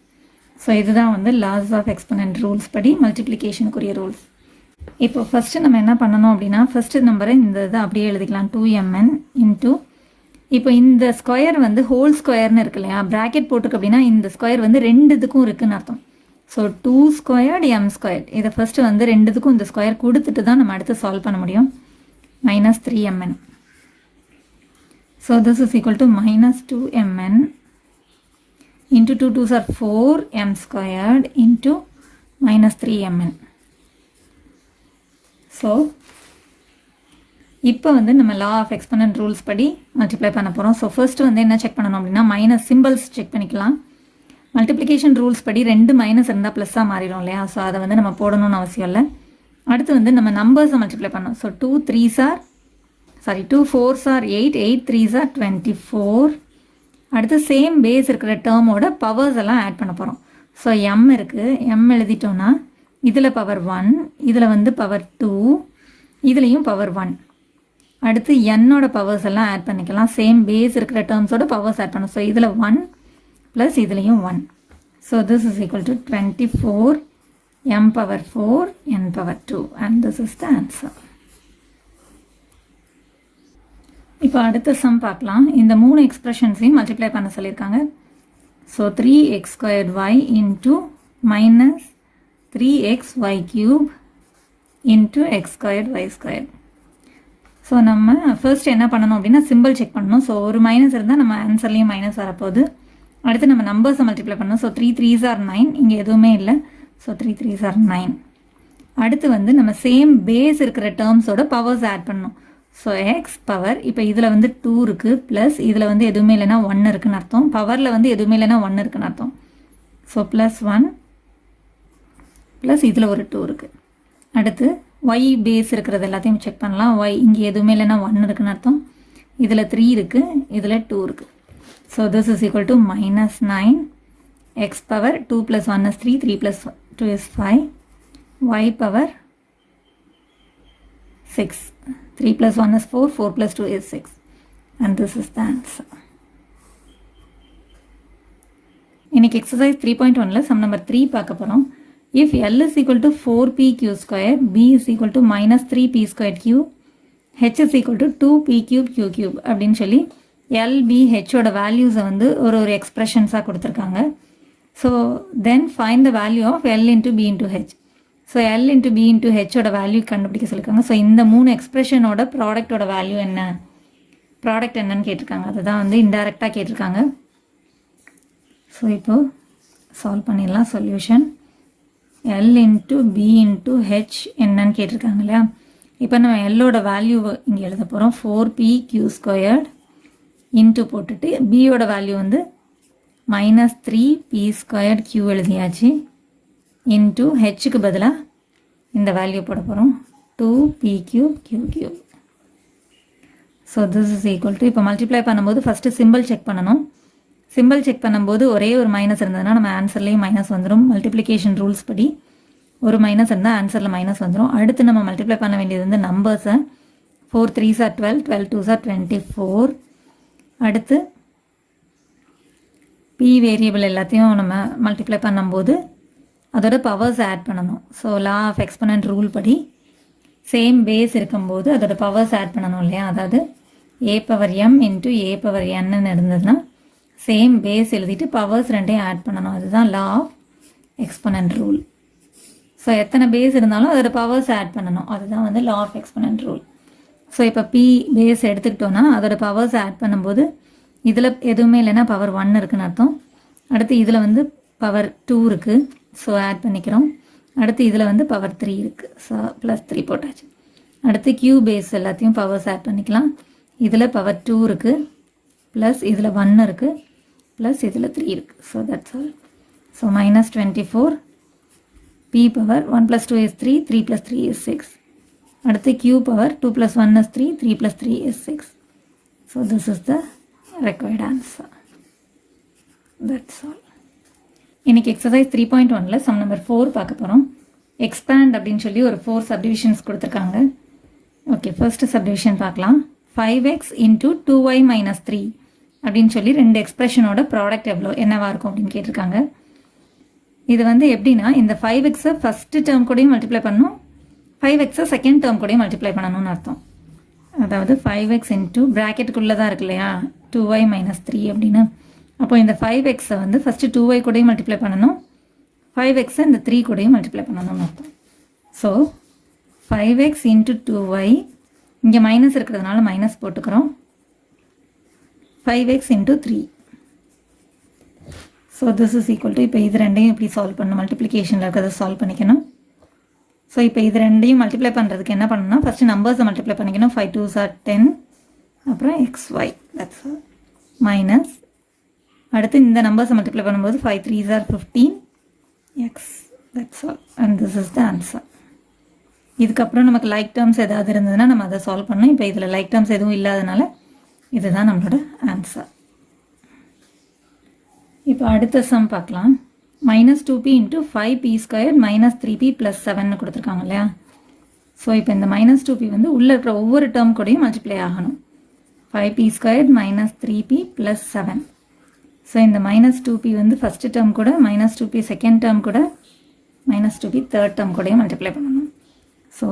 ஸோ இதுதான் வந்து லாஸ் ஆஃப் எக்ஸ்பனன்ட் ரூல்ஸ் படி மல்டிப்ளிகேஷனுக்குரிய ரூல்ஸ். இப்போ ஃபஸ்ட்டு நம்ம என்ன பண்ணணும் அப்படின்னா, ஃபஸ்ட்டு நம்பரை இந்த இதை அப்படியே எழுதிக்கலாம். 2mn இன்ட்டு, இப்போ இந்த ஸ்கொயர் வந்து ஹோல் ஸ்கொயர்னு இருக்கு இல்லையா, ப்ராக்கெட் போட்டுருக்கு அப்படின்னா இந்த ஸ்கொயர் வந்து ரெண்டு இதுக்கும் இருக்குன்னு அர்த்தம். ஸோ 2 ஸ்கொயர்ட் m ஸ்கொயர்ட், இதை ஃபஸ்ட்டு வந்து ரெண்டுத்துக்கும் இந்த ஸ்கொயர் கொடுத்துட்டு தான் நம்ம அடுத்து சால்வ் பண்ண முடியும். Minus 3mn. So this is equal to minus 2mn into 2 2s are 4m squared into minus 3mn. So இப்போ வந்து நம்ம லா ஆஃப் எக்ஸ்பனன்ட் ரூல்ஸ் படி மல்டிப்ளை பண்ண போகிறோம். ஸோ ஃபர்ஸ்ட் வந்து என்ன செக் பண்ணணும் அப்படின்னா, மைனஸ் சிம்பிள்ஸ் செக் பண்ணிக்கலாம். மல்டிப்ளிகேஷன் ரூல்ஸ் படி ரெண்டு மைனஸ் இருந்தால் ப்ளஸ்ஸாக மாறிடும் இல்லையா, ஸோ அதை வந்து நம்ம போடணும்னு அவசியம் இல்லை. அடுத்து வந்து நம்ம நம்பர்ஸை மல்டிப்ளை பண்ணணும். So 2 4s are 8, 8 3s are 24. அடுத்து சேம் பேஸ் இருக்கிற டேர்மோட பவர்ஸ் எல்லாம் ஆட் பண்ண போகிறோம். ஸோ m இருக்குது, m எழுதிட்டோன்னா இதில் பவர் 1, இதில் வந்து பவர் 2, இதுலேயும் பவர் 1. அடுத்து என்னோட பவர்ஸ் எல்லாம் ஆட் பண்ணிக்கலாம். சேம் பேஸ் இருக்கிற டேர்ம்ஸோட பவர்ஸ் ஆட் பண்ணணும். ஸோ இதில் 1 ப்ளஸ் இதுலேயும் 1. So this is equal to 24 m power 4 n power 2 and this is the answer. இப்போ அடுத்த சம் பார்க்கலாம். இந்த 3 எக்ஸ்பிரஷன்ஸையும் மல்டிப்ளை பண்ண சொல்லியிருக்காங்க. So 3x² into minus 3xy cube into x²y². So நம்ம ஃபர்ஸ்ட் என்ன பண்ணணும் அப்படின்னா, சிம்பிள் செக் பண்ணணும். ஸோ ஒரு மைனஸ் இருந்தால் நம்ம ஆன்சர்லேயும் மைனஸ் வரப்போகுது. அடுத்து நம்ம நம்பர்ஸை மல்டிப்ளை பண்ணணும். ஸோ 3 3s are 9, இங்கே எதுவுமே இல்லை. So 3 3s are 9. அடுத்து வந்து நம்ம சேம் பேஸ் இருக்கிற டேர்ம்ஸோட பவர்ஸ் ஆட் பண்ணணும். ஸோ எக்ஸ் பவர், இப்போ இதில் வந்து 2 இருக்குது, ப்ளஸ் இதில் வந்து எதுவுமே இல்லைன்னா 1 இருக்குன்னு அர்த்தம். பவரில் வந்து எதுவுமே இல்லைன்னா 1 இருக்குன்னு அர்த்தம். ஸோ ப்ளஸ் 1 ப்ளஸ் இதில் ஒரு 2 இருக்குது. அடுத்து ஒய் பேஸ் இருக்கிறது எல்லாத்தையும் செக் பண்ணலாம். ஒய் இங்கே எதுவுமே இல்லைன்னா 1 இருக்குன்னு அர்த்தம். இதில் 3 இருக்குது, இதில் 2 இருக்குது. So this is equal to minus 9. X power 2 + 1 is 3, 3 + 2 is 5. Y power 6. 3 + 1 is 4, 4 + 2 is 6. And this is the answer. இன்னைக்கு exercise 3.1ல sum number 3 பார்க்க போகிறோம். If L is equal to 4pq², B is equal to minus 3p²q, H is equal to 2p³ q³ அப்படின்னு சொல்லி L, B, H ஓட வேல்யூஸை வந்து ஒரு எக்ஸ்பிரஷன்ஸாக கொடுத்துருக்காங்க. So then find the value of L into B into H. So L into B into H ஓட வேல்யூ கண்டுபிடிக்க சொல்லியிருக்காங்க. ஸோ இந்த 3 எக்ஸ்பிரஷனோட ப்ராடக்டோட வேல்யூ என்ன, ப்ராடக்ட் என்னன்னு கேட்டிருக்காங்க. அதுதான் வந்து இன்டைரக்டாக கேட்டிருக்காங்க. ஸோ இப்போது சால்வ் பண்ணிடலாம். Solution L into B into H என்னன்னு கேட்டிருக்காங்க இல்லையா. இப்போ நம்ம Lோட வேல்யூ இங்கே எழுத போகிறோம். 4pq² இன்ட்டு போட்டுட்டு பியோட வேல்யூ வந்து மைனஸ் 3p²q எழுதியாச்சு. இன்ட்டு ஹெச்சுக்கு பதிலாக இந்த வேல்யூ போட போகிறோம், 2p³ q³. So this is equal to, இப்போ மல்டிப்ளை பண்ணும்போது ஃபஸ்ட்டு சிம்பிள் செக் பண்ணணும். சிம்பிள் செக் பண்ணும்போது ஒரே ஒரு மைனஸ் இருந்ததுன்னா நம்ம ஆன்சர்லேயும் மைனஸ் வந்துடும். மல்டிப்ளிகேஷன் ரூல்ஸ் படி ஒரு மைனஸ் இருந்தால் ஆன்சரில் மைனஸ் வந்துடும். அடுத்து நம்ம மல்டிப்ளை பண்ண வேண்டியது வந்து நம்பர்ஸை. 4 3s are 12, 12 2s are 24. அடுத்து பி வேரியபிள் எல்லாத்தையும் நம்ம மல்டிப்ளை பண்ணும்போது அதோட பவர்ஸ் ஆட் பண்ணணும். So law of exponent rule படி சேம் பேஸ் இருக்கும்போது அதோட பவர்ஸ் ஆட் பண்ணணும் இல்லையா. அதாவது a⁻m இன்ட்டு a⁻n இருந்ததுன்னா சேம் பேஸ் எழுதிட்டு பவர்ஸ் ரெண்டையும் ஆட் பண்ணணும். அதுதான் law of exponent rule. So எத்தனை பேஸ் இருந்தாலும் அதோட பவர்ஸ் ஆட் பண்ணணும். அதுதான் வந்து law of exponent rule. So இப்போ பி பேஸ் எடுத்துக்கிட்டோன்னா அதோட பவர்ஸ் ஆட் பண்ணும்போது இதில் எதுவுமே இல்லைன்னா பவர் 1 இருக்குன்னு அர்த்தம். அடுத்து இதில் வந்து பவர் 2 இருக்குது, ஸோ ஆட் பண்ணிக்கிறோம். அடுத்து இதில் வந்து பவர் 3 இருக்குது, ஸோ +3 போட்டாச்சு. அடுத்து கியூ பேஸ் எல்லாத்தையும் பவர்ஸ் ஆட் பண்ணிக்கலாம். இதில் பவர் 2 இருக்குது, ப்ளஸ் இதில் 1 இருக்குது, ப்ளஸ் இதில் 3 இருக்குது. So that's all. So -24 p power 1 + 2 is 3, 3 + 3 is 6. அடுத்து q power 2 + 1 is 3, 3 + 3 is 6. So this is the required answer. That's all. இன்னைக்கு exercise 3.1ல sum number 4 பார்க்க போகிறோம். எக்ஸ்பேண்ட் அப்படின்னு சொல்லி ஒரு 4 சப்டிவிஷன்ஸ் கொடுத்துருக்காங்க. ஓகே, ஃபர்ஸ்ட் சப்டிவிஷன் பார்க்கலாம். 5x இன்ட்டு 2y மைனஸ் 3 அப்படின்னு சொல்லி 2 எக்ஸ்பிரஷனோட ப்ராடக்ட் என்னவா இருக்கும் அப்படின்னு கேட்டிருக்காங்க. இது வந்து எப்படின்னா, இந்த 5xை ஃபஸ்ட்டு டேர்ம் கூடயும் மல்டிப்ளை பண்ணணும், 5xை செகண்ட் டேர்ம் கூடயும் மல்டிப்ளை பண்ணணும்னு அர்த்தம். அதாவது 5x இன்ட்டு ப்ராக்கெட்டுக்குள்ளே தான் இருக்கு இல்லையா 2y மைனஸ் 3 அப்படின்னு. அப்போ இந்த 5xை வந்து ஃபஸ்ட்டு 2y கூடயும் மல்டிப்ளை பண்ணணும், 5xை இந்த 3 கூடயும் மல்டிப்ளை பண்ணணும்னு அர்த்தம். ஸோ 5x இன்ட்டு 2y, இங்கே மைனஸ் இருக்கிறதுனால மைனஸ் போட்டுக்கிறோம், 5x into 3. So this is equal to, இப்போ இது ரெண்டையும் இப்படி சால்வ் பண்ணணும், மல்டிப்ளிகேஷனில் இருக்கிறத சால்வ் பண்ணிக்கணும். ஸோ இப்போ இது ரெண்டையும் மல்டிப்ளை பண்ணுறதுக்கு என்ன பண்ணணும்னா, ஃபஸ்ட்டு நம்பர்ஸை மல்டிப்ளை பண்ணிக்கணும். 5 2s are 10, அப்புறம் xy, தட்ஸ் ஆல், மைனஸ் அடுத்து இந்த நம்பர்ஸை மல்டிப்ளை பண்ணும்போது 5 3s are 15, x, that's all, and this is the answer. இதுக்கப்புறம் நமக்கு லைக் டேர்ம்ஸ் ஏதாவது இருந்ததுன்னா நம்ம அதை சால்வ் பண்ணணும். இப்போ இதில் லைக் டேர்ம்ஸ் எதுவும் இல்லாதனால இதுதான் நம்மளோட ஆன்சர். இப்போ அடுத்த சம் பார்க்கலாம். -2p into 5p² minus 3p plus 7 கொடுத்துருக்காங்க இல்லையா. ஸோ இப்போ இந்த -2p வந்து உள்ளே இருக்கிற ஒவ்வொரு டேர்ம் கூடயும் மல்டிப்ளை ஆகணும். 5p² minus 3p plus 7. So இந்த -2p வந்து ஃபஸ்ட்டு டேர்ம் கூட, -2p செகண்ட் டேர்ம் கூட, -2p தேர்ட் டேர்ம் கூடயும் மல்டிப்ளை பண்ணணும். So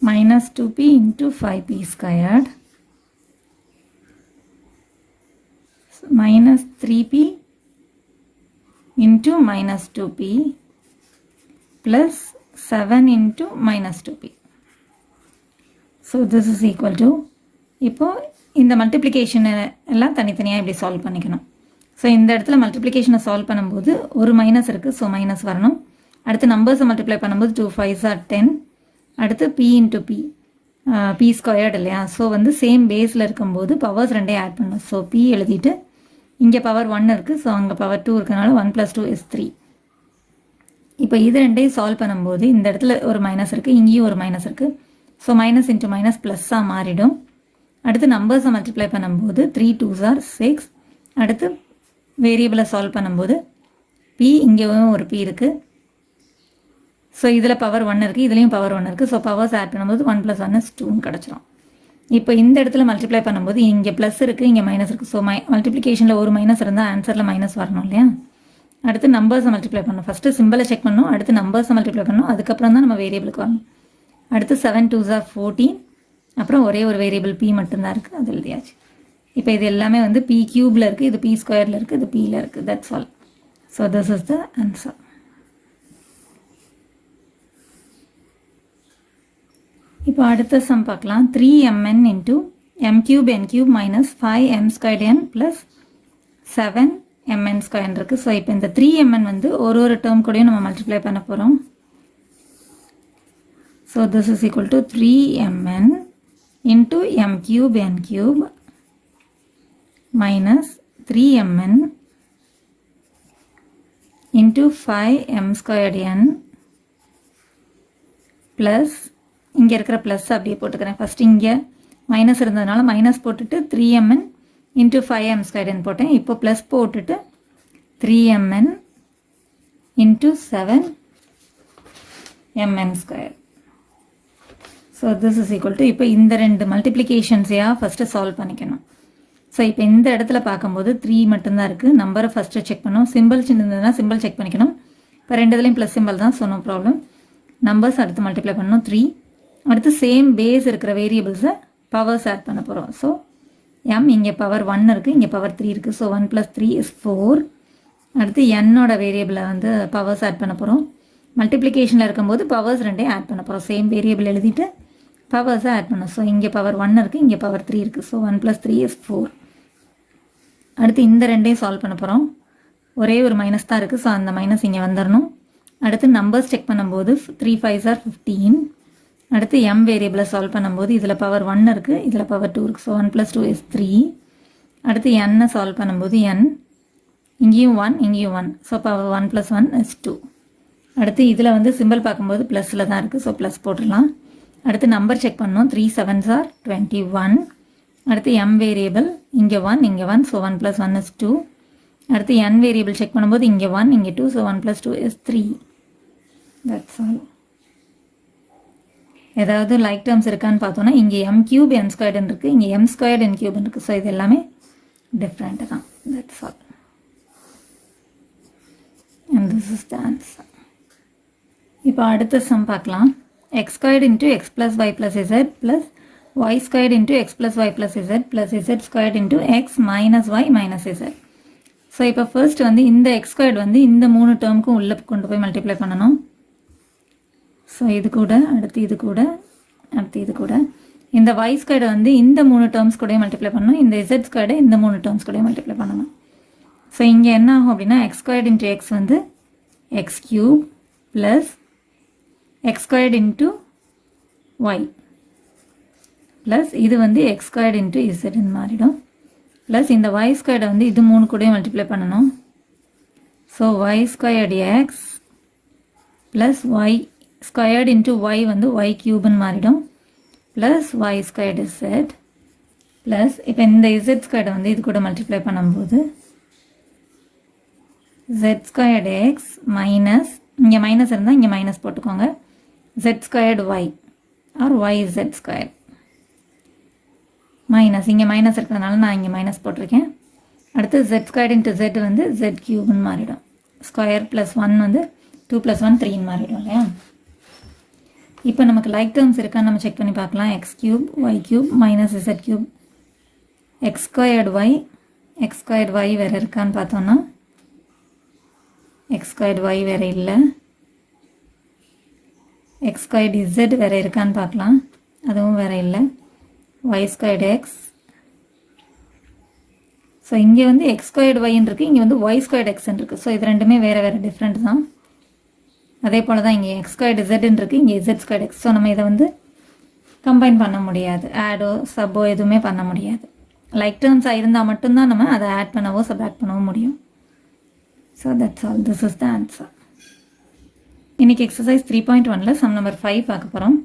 -2p into 5p² minus 3p into minus 2p plus 7 into minus 2p. So this is equal to, இப்போ இந்த மல்டிப்ளிகேஷன் எல்லாம் தனித்தனியாக இப்படி சால்வ் பண்ணிக்கணும். ஸோ இந்த இடத்துல மல்டிப்ளிகேஷனை சால்வ் பண்ணும்போது ஒரு மைனஸ் இருக்குது, ஸோ மைனஸ் வரணும். அடுத்து நம்பர்ஸை மல்டிப்ளை பண்ணும்போது 2 5s are 10, அடுத்து p இன்ட்டு p, p² இல்லையா. ஸோ வந்து சேம் பேஸில் இருக்கும்போது பவர்ஸ் ரெண்டையும் ஆட் பண்ணணும். ஸோ p எழுதிட்டு இங்கே பவர் 1 இருக்குது, ஸோ அங்கே பவர் 2 இருக்கிறதுனால 1 + 2 is 3. இப்போ இது ரெண்டையும் சால்வ் பண்ணும்போது இந்த இடத்துல ஒரு மைனஸ் இருக்குது, இங்கேயும் ஒரு மைனஸ் இருக்குது. ஸோ மைனஸ் இன்ட்டு மைனஸ் ப்ளஸ்ஸாக மாறிடும். அடுத்து நம்பர்ஸை மல்டிப்ளை பண்ணும்போது 3 2s are 6. அடுத்து வேரியபிளை சால்வ் பண்ணும்போது p, இங்கேயும் ஒரு p இருக்குது. ஸோ இதில் பவர் 1 இருக்குது, இதுலேயும் பவர் 1 இருக்குது. ஸோ பவர்ஸ் ஆட் பண்ணும்போது 1 + 1 is 2 கிடச்சிரும். இப்போ இந்த இடத்துல மல்டிப்ளை பண்ணும்போது இங்கே ப்ளஸ் இருக்குது, இங்கே மைனஸ் இருக்குது. ஸோ மல்டிப்ளிகேஷனில் ஒரு மைனஸ் இருந்தால் ஆன்சரில் மைனஸ் வரணும் இல்லையா. அடுத்து நம்பர்ஸை மல்டிப்ளை பண்ணணும். ஃபஸ்ட்டு சிம்பிளை செக் பண்ணணும், அடுத்து நம்பர்ஸை மல்டிப்ளை பண்ணணும், அதுக்கப்புறம் தான் நம்ம வேரியபிளுக்கு வரணும். அடுத்து 7 2s are 14, அப்புறம் ஒரே ஒரு வேரியபிள் p மட்டும்தான் இருக்குது, அது எழுதியாச்சு. இப்போ இது எல்லாமே வந்து p³ இருக்குது, இது p² இருக்குது, இது pயில் இருக்குது, that's all. So this is the answer. இப்போ அடுத்த சம் பார்க்கலாம். 3mn into m³ n³ minus 5m² n plus 7mn² இருக்குது. ஸோ இப்போ இந்த 3mn வந்து ஒரு டேர்ம் கூடயும் நம்ம மல்டிப்ளை பண்ண போகிறோம். So this is equal to 3mn into m³ n³ minus 3mn into 5m² n plus, இங்கே இருக்கிற ப்ளஸ் அப்படியே போட்டுக்கிறேன். ஃபஸ்ட்டு இங்கே மைனஸ் இருந்ததுனால மைனஸ் போட்டுட்டு 3mn இன்ட்டு 5m² n போட்டேன். இப்போ ப்ளஸ் போட்டுட்டு 3mn into 7mn². So this is equal to, இப்போ இந்த ரெண்டு மல்டிப்ளிகேஷன்ஸையாக ஃபஸ்ட்டு சால்வ் பண்ணிக்கணும். ஸோ இப்போ இந்த இடத்துல பார்க்கும்போது 3 மட்டும்தான் இருக்குது. நம்பரை ஃபஸ்ட்டு செக் பண்ணணும். சிம்பிள் இருந்ததுன்னா சிம்பிள் செக் பண்ணிக்கணும். இப்போ ரெண்டு இதுலேயும் ப்ளஸ் சிம்பிள் தான், ஸோ நோ ப்ராப்ளம். நம்பர்ஸ் அடுத்து மல்டிப்ளை பண்ணணும் 3. அடுத்து சேம் பேஸ் இருக்கிற வேரியபிள்ஸை பவர்ஸ் ஆட் பண்ண போகிறோம். ஸோ m, இங்கே பவர் 1 இருக்குது, இங்கே பவர் 3 இருக்குது. So 1 + 3 is 4. அடுத்து என்னோட வேரியபிளை வந்து பவர்ஸ் ஆட் பண்ண போகிறோம். மல்டிப்ளிகேஷனில் இருக்கும்போது பவர்ஸ் ரெண்டையும் ஆட் பண்ண போகிறோம். சேம் வேரியபிள் எழுதிட்டு பவர்ஸை ஆட் பண்ணணும். ஸோ இங்கே பவர் 1 இருக்குது, இங்கே பவர் 3 இருக்குது. So 1 + 3 is 4. அடுத்து இந்த ரெண்டையும் சால்வ் பண்ண போகிறோம். ஒரே ஒரு மைனஸ் தான் இருக்குது, ஸோ அந்த மைனஸ் இங்கே வந்துடணும். அடுத்து நம்பர்ஸ் செக் பண்ணும்போது 3 5s are 15. அடுத்து m வேரியபிளை சால்வ் பண்ணும்போது இதில் பவர் 1 இருக்குது, இதில் பவர் 2 இருக்குது. So 1 + 2 is 3. அடுத்து n சால்வ் பண்ணும்போது n, இங்கேயும் 1 இங்கேயும் 1. So power 1 + 1 is 2. அடுத்து இதில் வந்து சிம்பிள் பார்க்கும்போது ப்ளஸில் தான் இருக்குது, ஸோ ப்ளஸ் போட்டுடலாம். அடுத்து நம்பர் செக் பண்ணோம். 3 7s are 21. அடுத்து m வேரியபிள், இங்கே 1 இங்கே 1. So 1 + 1 is 2. அடுத்து n வேரியபிள் செக் பண்ணும்போது இங்கே 1 இங்கே 2. So 1 + 2 is 3. That's all. ஏதாவது லைக் டேர்ம்ஸ் இருக்கான்னு பார்த்தோன்னா இங்கே எம் கியூப் என் ஸ்கொயர்டுன்னு இருக்குது, இங்கே எம் ஸ்கொயர்டு என் கியூப்னு இருக்குது. ஸோ இது எல்லாமே டிஃப்ரெண்ட்டு தான். That's all. And this is the answer. இப்போ அடுத்த சம் பார்க்கலாம். X squared into x plus y plus z plus y squared into x plus y plus z plus z squared into x minus y minus z. So இப்போ ஃபர்ஸ்ட் வந்து இந்த எக்ஸ் ஸ்கொயர்டு வந்து இந்த 3 டேர்முக்கும் உள்ளே கொண்டு போய் மல்டிப்ளை பண்ணணும். ஸோ இது கூட, அடுத்து இது கூட, அடுத்து இது கூட. இந்த ஒய் ஸ்கொயர்டை வந்து இந்த 3 டேர்ம்ஸ் கூட மல்டிப்ளை பண்ணணும். இந்த இசட் ஸ்கொயர்டை இந்த 3 டேர்ம்ஸ் கூட மல்டிப்ளை பண்ணணும். ஸோ இங்கே என்ன ஆகும் அப்படின்னா எக்ஸ் ஸ்கொயர்டு இன்ட்டு எக்ஸ் வந்து x cube plus x squared into y plus இது வந்து எக்ஸ் ஸ்கொயர்டு இன்ட்டு இசட்னு மாறிடும். ப்ளஸ் இந்த ஒய் ஸ்கொயர்டை வந்து இது 3 கூட மல்டிப்ளை பண்ணணும். So y squared x plus y squared into y வந்து ஒய் கியூப்னு மாறிடும். Plus y squared z plus இப்போ இந்த இசட் ஸ்கொயர்டை வந்து இது கூட மல்டிப்ளை பண்ணும்போது z ஸ்கொயர்டு எக்ஸ் மைனஸ், இங்கே மைனஸ் இருந்தால் இங்கே மைனஸ் போட்டுக்கோங்க, z squared y or y z square minus, இங்கே மைனஸ் இருக்கிறதுனால நான் இங்கே மைனஸ் போட்டிருக்கேன். அடுத்து z ஸ்கொயர்டு இன்ட்டு z வந்து z கியூப்னு மாறிடும். ஸ்கொயர் ப்ளஸ் 1 வந்து 2 + 1 3ன்னு மாறிடும் இல்லையா. இப்போ நமக்கு லைக் டேர்ம்ஸ் இருக்கான்னு நம்ம செக் பண்ணி பார்க்கலாம். X cube y cube minus z cube x squared y வேறு இருக்கான்னு பார்த்தோன்னா எக்ஸ் ஸ்கொயர்டு ஒய் வேறு இல்லை. எக்ஸ் ஸ்கொயர்டு இசட் வேறு இருக்கான்னு பார்க்கலாம், அதுவும் வேறு இல்லை. Y squared X. ஸோ இங்கே வந்து எக்ஸ் ஸ்கொயர்டு ஒய்ன்னு இருக்குது, இங்கே வந்து ஒய் ஸ்கொயர்டு எக்ஸ்ன்னு இருக்குது. ஸோ இது ரெண்டுமே வேறு வேறு டிஃப்ரெண்ட் தான். அதே போல் தான் இங்கே எக்ஸ் ஸ்கொயர்டு இசட்ன்னு இருக்குது, இங்கே இசட் ஸ்கொயர்டு எக்ஸ். ஸோ நம்ம இதை வந்து கம்பைன் பண்ண முடியாது, ஆடோ சப்போ எதுவுமே பண்ண முடியாது. லைக் டேர்ம்ஸாக இருந்தால் மட்டும்தான் நம்ம அதை ஆட் பண்ணவோ சப்ராக்ட் பண்ணவோ முடியும். So that's all. This is the answer. இன்றைக்கி எக்ஸசைஸ் 3.1ல் சம் நம்பர் 5 பார்க்க போகிறோம்.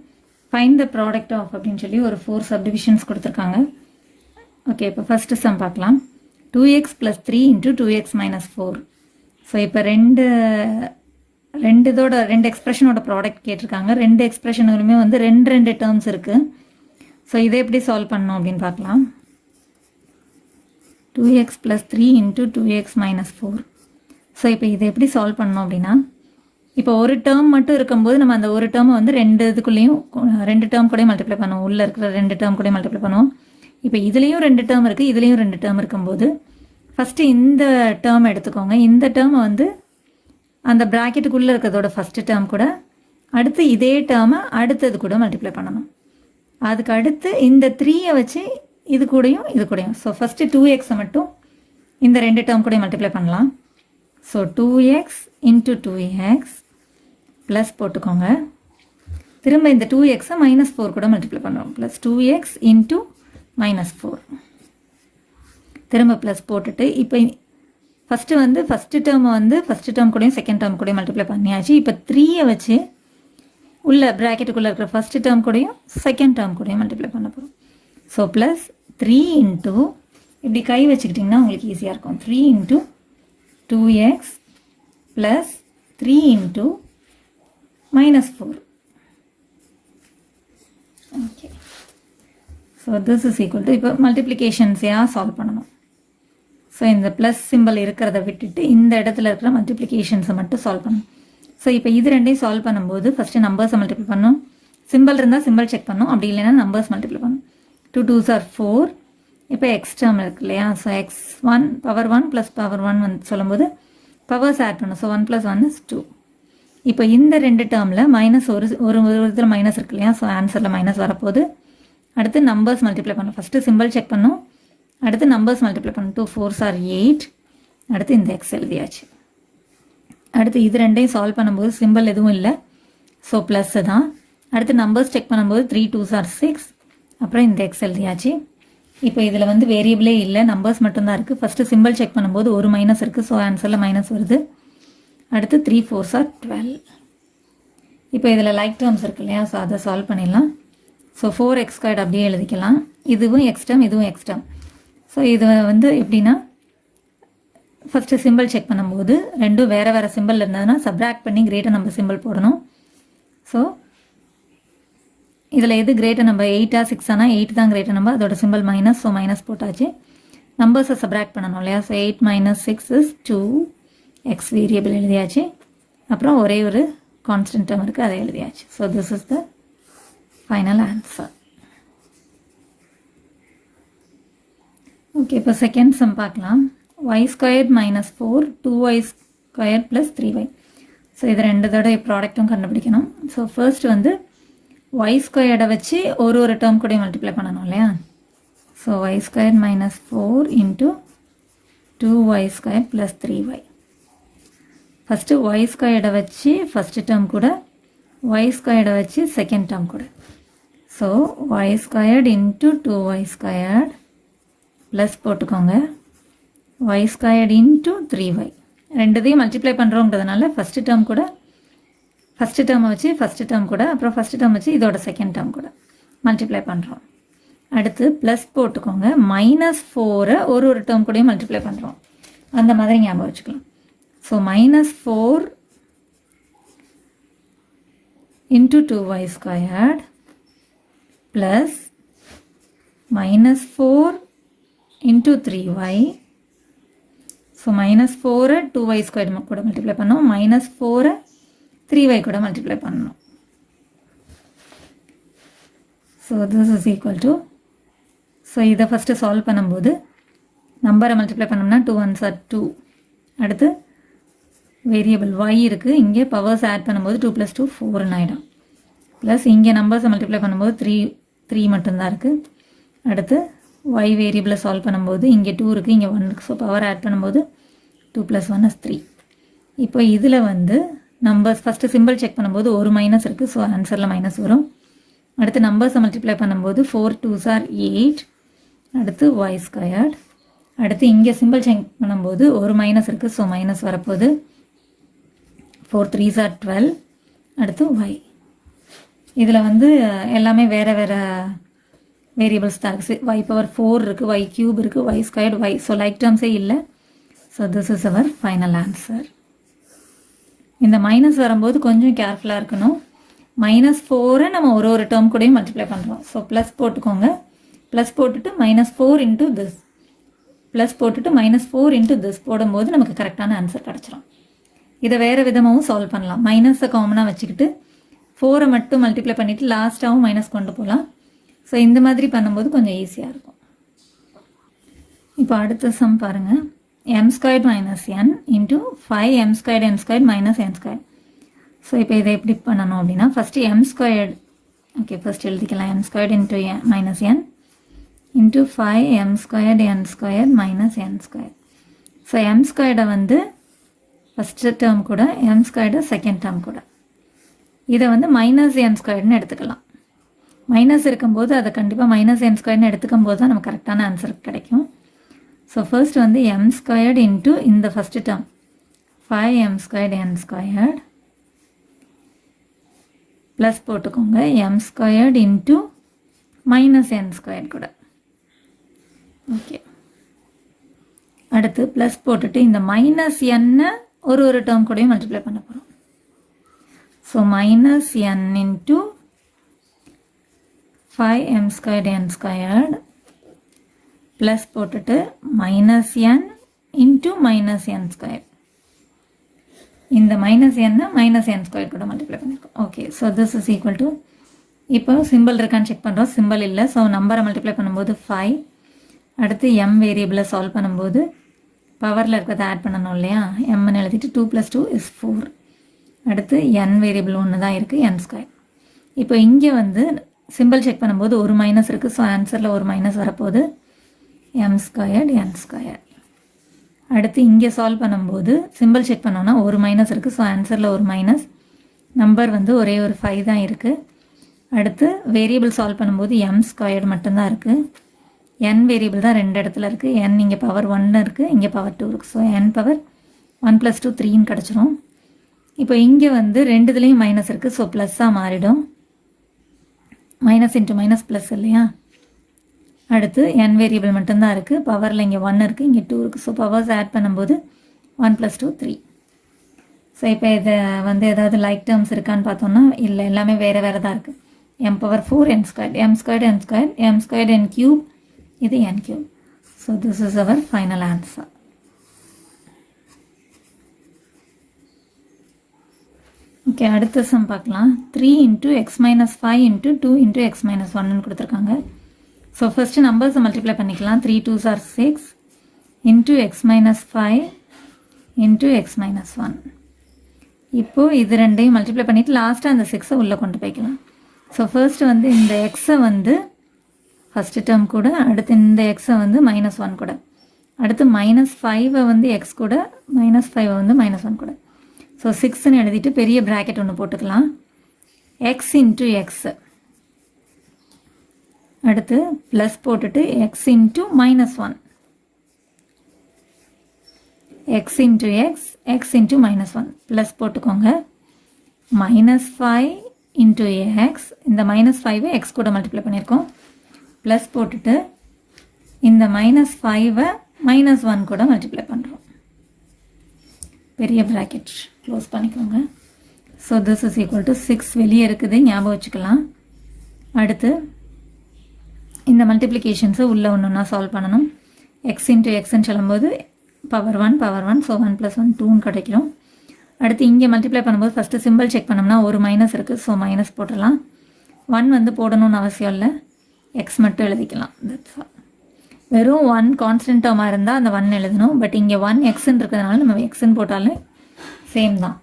ஃபைண்ட் த ப்ராடக்ட் ஆஃப் அப்படின்னு சொல்லி ஒரு 4 சப்டிவிஷன்ஸ் கொடுத்துருக்காங்க. ஓகே, இப்போ ஃபஸ்ட்டு சம் பார்க்கலாம். 2x + 3 × 2x - 4. ஸோ இப்போ ரெண்டு எக்ஸ்பிரஷனோட ப்ராடக்ட் கேட்டிருக்காங்க. ரெண்டு எக்ஸ்பிரஷனுமே வந்து ரெண்டு டேர்ம்ஸ் இருக்குது. ஸோ இதை எப்படி சால்வ் பண்ணணும் அப்படின்னு பார்க்கலாம். 2x + 3 × 2x - 4. ஸோ இப்போ இதை எப்படி சால்வ் பண்ணணும் அப்படின்னா, இப்போ ஒரு டேர்ம் மட்டும் இருக்கும்போது நம்ம அந்த ஒரு டேர்மை வந்து ரெண்டு டேர்ம் கூட மல்டிப்ளை பண்ணுவோம். உள்ளே இருக்கிற 2 டேர்ம் கூட மல்டிப்ளை பண்ணுவோம். இப்போ இதுலேயும் 2 டேர்ம் இருக்குது, இதுலேயும் 2 டேர்ம் இருக்கும்போது ஃபஸ்ட்டு இந்த டேர்ம் எடுத்துக்கோங்க. இந்த டேர்மை வந்து அந்த ப்ராக்கெட்டுக்குள்ளே இருக்கிறதோட ஃபஸ்ட்டு டேர்ம் கூட, அடுத்து இதே டேர்மை அடுத்தது கூட மல்டிப்ளை பண்ணணும். அதுக்கு அடுத்து இந்த 3யை வச்சு இது கூடயும். ஸோ ஃபஸ்ட்டு 2xை மட்டும் இந்த 2 டேர்ம் கூட மல்டிப்ளை பண்ணலாம். ஸோ 2x × 2x ப்ளஸ் போட்டுக்கோங்க. திரும்ப இந்த 2xை -4 கூட மல்டிப்ளை பண்ணுறோம். ப்ளஸ் 2x × -4 திரும்ப ப்ளஸ் போட்டுட்டு இப்போ ஃபஸ்ட்டு டேர்ம் கூடயும் செகண்ட் டேர்ம் கூடயும் மல்டிப்ளை பண்ணியாச்சு. இப்போ 3யை வச்சு உள்ள ப்ராக்கெட்டுக்குள்ளே இருக்கிற ஃபஸ்ட்டு டேர்ம் கூடயும் செகண்ட் டேர்ம் கூடயும் மல்டிப்ளை பண்ண போகிறோம். ஸோ ப்ளஸ் 3 × இப்படி கை வச்சுக்கிட்டிங்கன்னா உங்களுக்கு ஈஸியாக இருக்கும். 3 × 2x + 3 × -4. Okay, so this is equal to, இப்போ மல்டிப்ளிகேஷன்ஸையாக சால்வ் பண்ணணும். ஸோ இந்த ப்ளஸ் சிம்பிள் இருக்கிறத விட்டுட்டு இந்த இடத்துல இருக்கிற மல்டிப்ளிகேஷன்ஸை மட்டும் சால்வ் பண்ணணும். ஸோ இப்போ இது ரெண்டையும் சால்வ் பண்ணும்போது ஃபஸ்ட்டு நம்பர்ஸை மல்டிப்ளை பண்ணணும். சிம்பிள் இருந்தால் சிம்பிள் செக் பண்ணணும், அப்படி இல்லைன்னா நம்பர்ஸ் மல்டிப்ளை பண்ணணும். 2 2s are 4. இப்போ எக்ஸ் டேர்ம் இருக்கு இல்லையா. ஸோ x1 பவர் 1 + பவர் 1 வந்து சொல்லும்போது பவர்ஸ் ஆட் பண்ணணும். So 1 + 1 is 2. இப்போ இந்த 2 டேர்மில் ஒரு இதில் மைனஸ் இருக்கு இல்லையா. ஸோ ஆன்சரில் மைனஸ் வரப்போகுது. அடுத்து நம்பர்ஸ் மல்டிப்ளை பண்ணணும். ஃபஸ்ட்டு சிம்பிள் செக் பண்ணணும், அடுத்து நம்பர்ஸ் மல்டிப்ளை பண்ணணும். 2 4s are 8. அடுத்து இந்த எக்ஸ் எழுதியாச்சு. அடுத்து இது ரெண்டையும் சால்வ் பண்ணும்போது சிம்பிள் எதுவும் இல்லை, ஸோ ப்ளஸ்ஸு தான். அடுத்து நம்பர்ஸ் செக் பண்ணும்போது 3 2s are 6. அப்புறம் இந்த எக்ஸ் எழுதியாச்சு. இப்போ இதில் வந்து வேரியபிளே இல்லை, நம்பர்ஸ் மட்டும்தான் இருக்குது. ஃபஸ்ட்டு சிம்பிள் செக் பண்ணும்போது ஒரு மைனஸ் இருக்குது, ஸோ ஆன்சரில் மைனஸ் வருது. அடுத்து 3 4s are 12. இப்போ இதில் லைக் டேர்ம்ஸ் இருக்கு இல்லையா, ஸோ அதை சால்வ் பண்ணிடலாம். ஸோ 4x² அப்படியே எழுதிக்கலாம். இதுவும் எக்ஸ் டேர்ம், இதுவும் எக்ஸ் டேர்ம். ஸோ இது வந்து எப்படின்னா ஃபஸ்ட்டு சிம்பிள் செக் பண்ணும்போது ரெண்டும் வேறு வேறு சிம்பிள் இருந்ததுன்னா சப்ராக்ட் பண்ணி கிரேட்டர் நம்பர் சிம்பிள் போடணும். ஸோ இதில் எது கிரேட்டர் நம்பர் 8 6 ஆனால் 8 தான் கிரேட்டர் நம்பர், அதோட சிம்பிள் மைனஸ். ஸோ மைனஸ் போட்டாச்சு. நம்பர்ஸை சப்ராக்ட் பண்ணணும் இல்லையா. ஸோ 8 - 6 இஸ் 2, எக்ஸ் வேரியபிள் எழுதியாச்சு. அப்புறம் ஒரே ஒரு கான்ஸ்டன்ட் டேர்ம் இருக்குது, அதை எழுதியாச்சு. So this is the final answer. Okay, இப்போ செகண்ட் சம் பார்க்கலாம். y² - 4 2y² + 3y. ஸோ இது ரெண்டு தடவை ப்ராடக்ட்டும் கண்டுபிடிக்கணும். ஸோ ஃபர்ஸ்ட் வந்து y² வச்சு ஒரு டேர்ம் கூட மல்டிப்ளை பண்ணணும் இல்லையா. So y² - 4 × 2y² + 3y. First y² வச்சு ஃபஸ்ட்டு டேர்ம் கூட, y² வச்சு செகண்ட் டேர்ம் கூட. ஸோ y² × 2y² ப்ளஸ் போட்டுக்கோங்க y² × 3y. ரெண்டுதையும் மல்டிப்ளை பண்ணுறோங்கிறதுனால ஃபஸ்ட்டு டேர்ம் கூட ஃபஸ்ட்டு டேர்மை வச்சு ஃபஸ்ட்டு டேர்ம் கூட, அப்புறம் ஃபஸ்ட்டு டேர்ம் வச்சு இதோட செகண்ட் டேர்ம் கூட மல்டிப்ளை பண்ணுறோம். அடுத்து ப்ளஸ் போட்டுக்கோங்க -4 ஒரு டேர்ம் கூடயும் மல்டிப்ளை பண்ணுறோம். அந்த மாதிரி ஞாபகம் வச்சுக்கலாம். So -4 × 2y² plus -4 × 3y. So -4 2y² கூட மல்டிப்ளை பண்ணோம், -4 3y கூட மல்டிப்ளை பண்ணணும். So this is equal to, so இதை ஃபஸ்ட்டு சால்வ் பண்ணும்போது நம்பரை மல்டிப்ளை பண்ணோம்னா 2 1s are 2. அடுத்து வேரியபிள் y இருக்குது, இங்கே பவர்ஸ் ஆட் பண்ணும்போது 2 + 2 4 ஆகிடும். ப்ளஸ் இங்கே நம்பர்ஸை மல்டிப்ளை பண்ணும்போது 3 மட்டும்தான் இருக்குது. அடுத்து y வேரியபிளை சால்வ் பண்ணும்போது இங்கே 2 இருக்குது, இங்கே 1 இருக்குது. ஸோ பவர் ஆட் பண்ணும்போது 2 + 1 is 3. இப்போ இதில் வந்து நம்பர்ஸ் ஃபஸ்ட்டு சிம்பிள் செக் பண்ணும்போது ஒரு மைனஸ் இருக்குது. ஸோ ஆன்சரில் மைனஸ் வரும். அடுத்து நம்பர்ஸை மல்டிப்ளை பண்ணும்போது 4 2s are 8. அடுத்து y². அடுத்து இங்கே சிம்பிள் செக் பண்ணும்போது ஒரு மைனஸ் இருக்குது. ஸோ மைனஸ் வரப்போகுது. 4 3s are 12. அடுத்து y. இதில் வந்து எல்லாமே வேறு வேறு வேரியபிள்ஸ் தான் இருக்குது. y⁴ இருக்குது, y³ இருக்குது, y², y. ஸோ லைக் டேர்ம்ஸே இல்லை. So this is our final answer. இந்த மைனஸ் வரும்போது கொஞ்சம் கேர்ஃபுல்லாக இருக்கணும். -4 நம்ம ஒரு டேர்ம் கூடயும் மல்டிப்ளை பண்ணுறோம். ஸோ ப்ளஸ் போட்டுக்கோங்க. ப்ளஸ் போட்டுட்டு -4 × this ப்ளஸ் போட்டுட்டு -4 × this போடும்போது நமக்கு கரெக்டான ஆன்சர் கிடச்சிரும். இதை வேறு விதமாகவும் சால்வ் பண்ணலாம். மைனஸை காமனாக வச்சுக்கிட்டு 4 மட்டும் மல்டிப்ளை பண்ணிவிட்டு லாஸ்ட்டாகவும் மைனஸ் கொண்டு போகலாம். ஸோ இந்த மாதிரி பண்ணும்போது கொஞ்சம் ஈஸியாக இருக்கும். இப்போ அடுத்த சம் பாருங்கள். m² - n × 5m² n² - n². So இப்போ இதை எப்படி பண்ணணும் அப்படின்னா ஃபஸ்ட்டு m², ஓகே ஃபஸ்ட் எழுதிக்கலாம். m² × n × 5m² n² - n². So m² வந்து ஃபஸ்ட்டு டேர்ம் கூட, m² செகண்ட் டேர்ம் கூட. இதை வந்து -n² எடுத்துக்கலாம். மைனஸ் இருக்கும்போது அதை கண்டிப்பாக -n² எடுத்துக்கும் போது தான் நமக்கு கரெக்டான ஆன்சர் கிடைக்கும். ஸோ ஃபர்ஸ்ட் வந்து m² × இந்த first term 5m² n² plus போட்டுக்கோங்க m² × -n² கூட. ஓகே, அடுத்து ப்ளஸ் போட்டுட்டு இந்த -n ஒரு டேர்ம் கூடயும் மல்டிப்ளை பண்ண போகிறோம். So -n × 5m² n² plus போட்டுட்டு -n × -n². இந்த -n கூட மல்டிப்ளை பண்ணியிருக்கோம். Okay, so this is equal to, இப்போ சிம்பிள் இருக்கான்னு செக் பண்ணுறோம். சிம்பிள் இல்லை. ஸோ நம்பரை மல்டிப்ளை பண்ணும்போது 5. அடுத்து m வேரியபிளை சால்வ் பண்ணும்போது பவரில் இருக்கிறத ஆட் பண்ணணும் இல்லையா. mன்னு எழுதிட்டு 2 + 2 is 4. அடுத்து n வேரியபிள் ஒன்று தான் இருக்குது, n². இப்போ இங்கே வந்து சிம்பிள் செக் பண்ணும்போது ஒரு மைனஸ் இருக்குது. ஸோ ஆன்சரில் ஒரு மைனஸ் வரப்போகுது, m² n². அடுத்து இங்கே சால்வ் பண்ணும்போது சிம்பிள் செக் பண்ணோன்னா ஒரு மைனஸ் இருக்குது. ஸோ ஆன்சரில் ஒரு மைனஸ். நம்பர் வந்து ஒரே ஒரு 5 தான் இருக்குது. அடுத்து வேரியபிள் சால்வ் பண்ணும்போது m² மட்டும்தான் இருக்குது. n வேரியபிள் தான் 2 இடத்துல இருக்குது. n இங்கே பவர் 1 இருக்குது, இங்கே பவர் 2 இருக்குது. ஸோ n பவர் 1 + 2 3ன்னு கிடச்சிரும். இப்போ இங்கே வந்து ரெண்டுதுலேயும் மைனஸ் இருக்குது. ஸோ ப்ளஸ்ஸாக மாறிடும். மைனஸ் இன்ட்டு மைனஸ் ப்ளஸ் இல்லையா. அடுத்து n வேரியபிள் மட்டும்தான் இருக்குது. பவரில் இங்கே 1 இருக்குது, இங்கே 2 இருக்குது. ஸோ பவர்ஸ் ஆட் பண்ணும்போது 1 + 2 3. ஸோ இப்போ இதை வந்து ஏதாவது லைக் டேர்ம்ஸ் இருக்கான்னு பார்த்தோம்னா இல்லை, எல்லாமே வேறு வேறு தான் இருக்குது. m⁴ n², m² n³ இது n³. So this is our final answer. Okay, அடுத்த சம் பார்க்கலாம். 3 × x - 5 × 2 × x - 1ன்னு கொடுத்துருக்காங்க. ஸோ ஃபஸ்ட்டு நம்பர்ஸை மல்டிப்ளை பண்ணிக்கலாம். 3 2s are 6 × x - 5 × x - 1. இப்போது இது ரெண்டையும் மல்டிப்ளை பண்ணிவிட்டு லாஸ்ட்டாக அந்த 6 உள்ளே கொண்டு போய்க்கலாம். ஸோ ஃபர்ஸ்ட் வந்து இந்த எக்ஸை வந்து ஃபஸ்ட்டு டேர்ம் கூட, அடுத்து இந்த எக்ஸை வந்து -1 கூட, அடுத்து -5 வந்து எக்ஸ் கூட, -5 வந்து -1 கூட. ஸோ 6ன்னு எழுதிட்டு பெரிய ப்ராக்கெட் ஒன்று போட்டுக்கலாம். எக்ஸ் × எக்ஸ், அடுத்து ப்ளஸ் போட்டுட்டு X × -1, x × x, x × -1 plus போட்டுக்கோங்க. -5 × x, இந்த -5 x கூட மல்டிப்ளை பண்ணியிருக்கோம், ப்ளஸ் போட்டுட்டு இந்த -5 -1 கூட மல்டிப்ளை பண்ணுறோம். பெரிய ப்ராக்கெட் க்ளோஸ் பண்ணிக்கோங்க. So this is equal to 6 வெளியே இருக்குது, ஞாபகம் வச்சுக்கலாம். அடுத்து இந்த மல்டிப்ளிகேஷன்ஸை உள்ளே ஒன்று சால்வ் பண்ணணும். x × xன்னு சொல்லும்போது பவர் 1, ஸோ 1 + 1 2ன்னு கிடைக்கும். அடுத்து இங்கே மல்டிப்ளை பண்ணும்போது ஃபஸ்ட்டு சிம்பிள் செக் பண்ணோம்னா ஒரு மைனஸ் இருக்குது, ஸோ மைனஸ் போட்டுடலாம். 1 வந்து போடணும்னு அவசியம் இல்லை, எக்ஸ் மட்டும் எழுதிக்கலாம். That's all. வெறும் 1 கான்ஸ்டன்ட் டேர்மாக இருந்தால் அந்த 1 எழுதணும். பட் இங்கே 1 எக்ஸ்ன்னு இருக்கிறதுனால நம்ம எக்ஸ்ன்னு போட்டாலே சேம் தான்.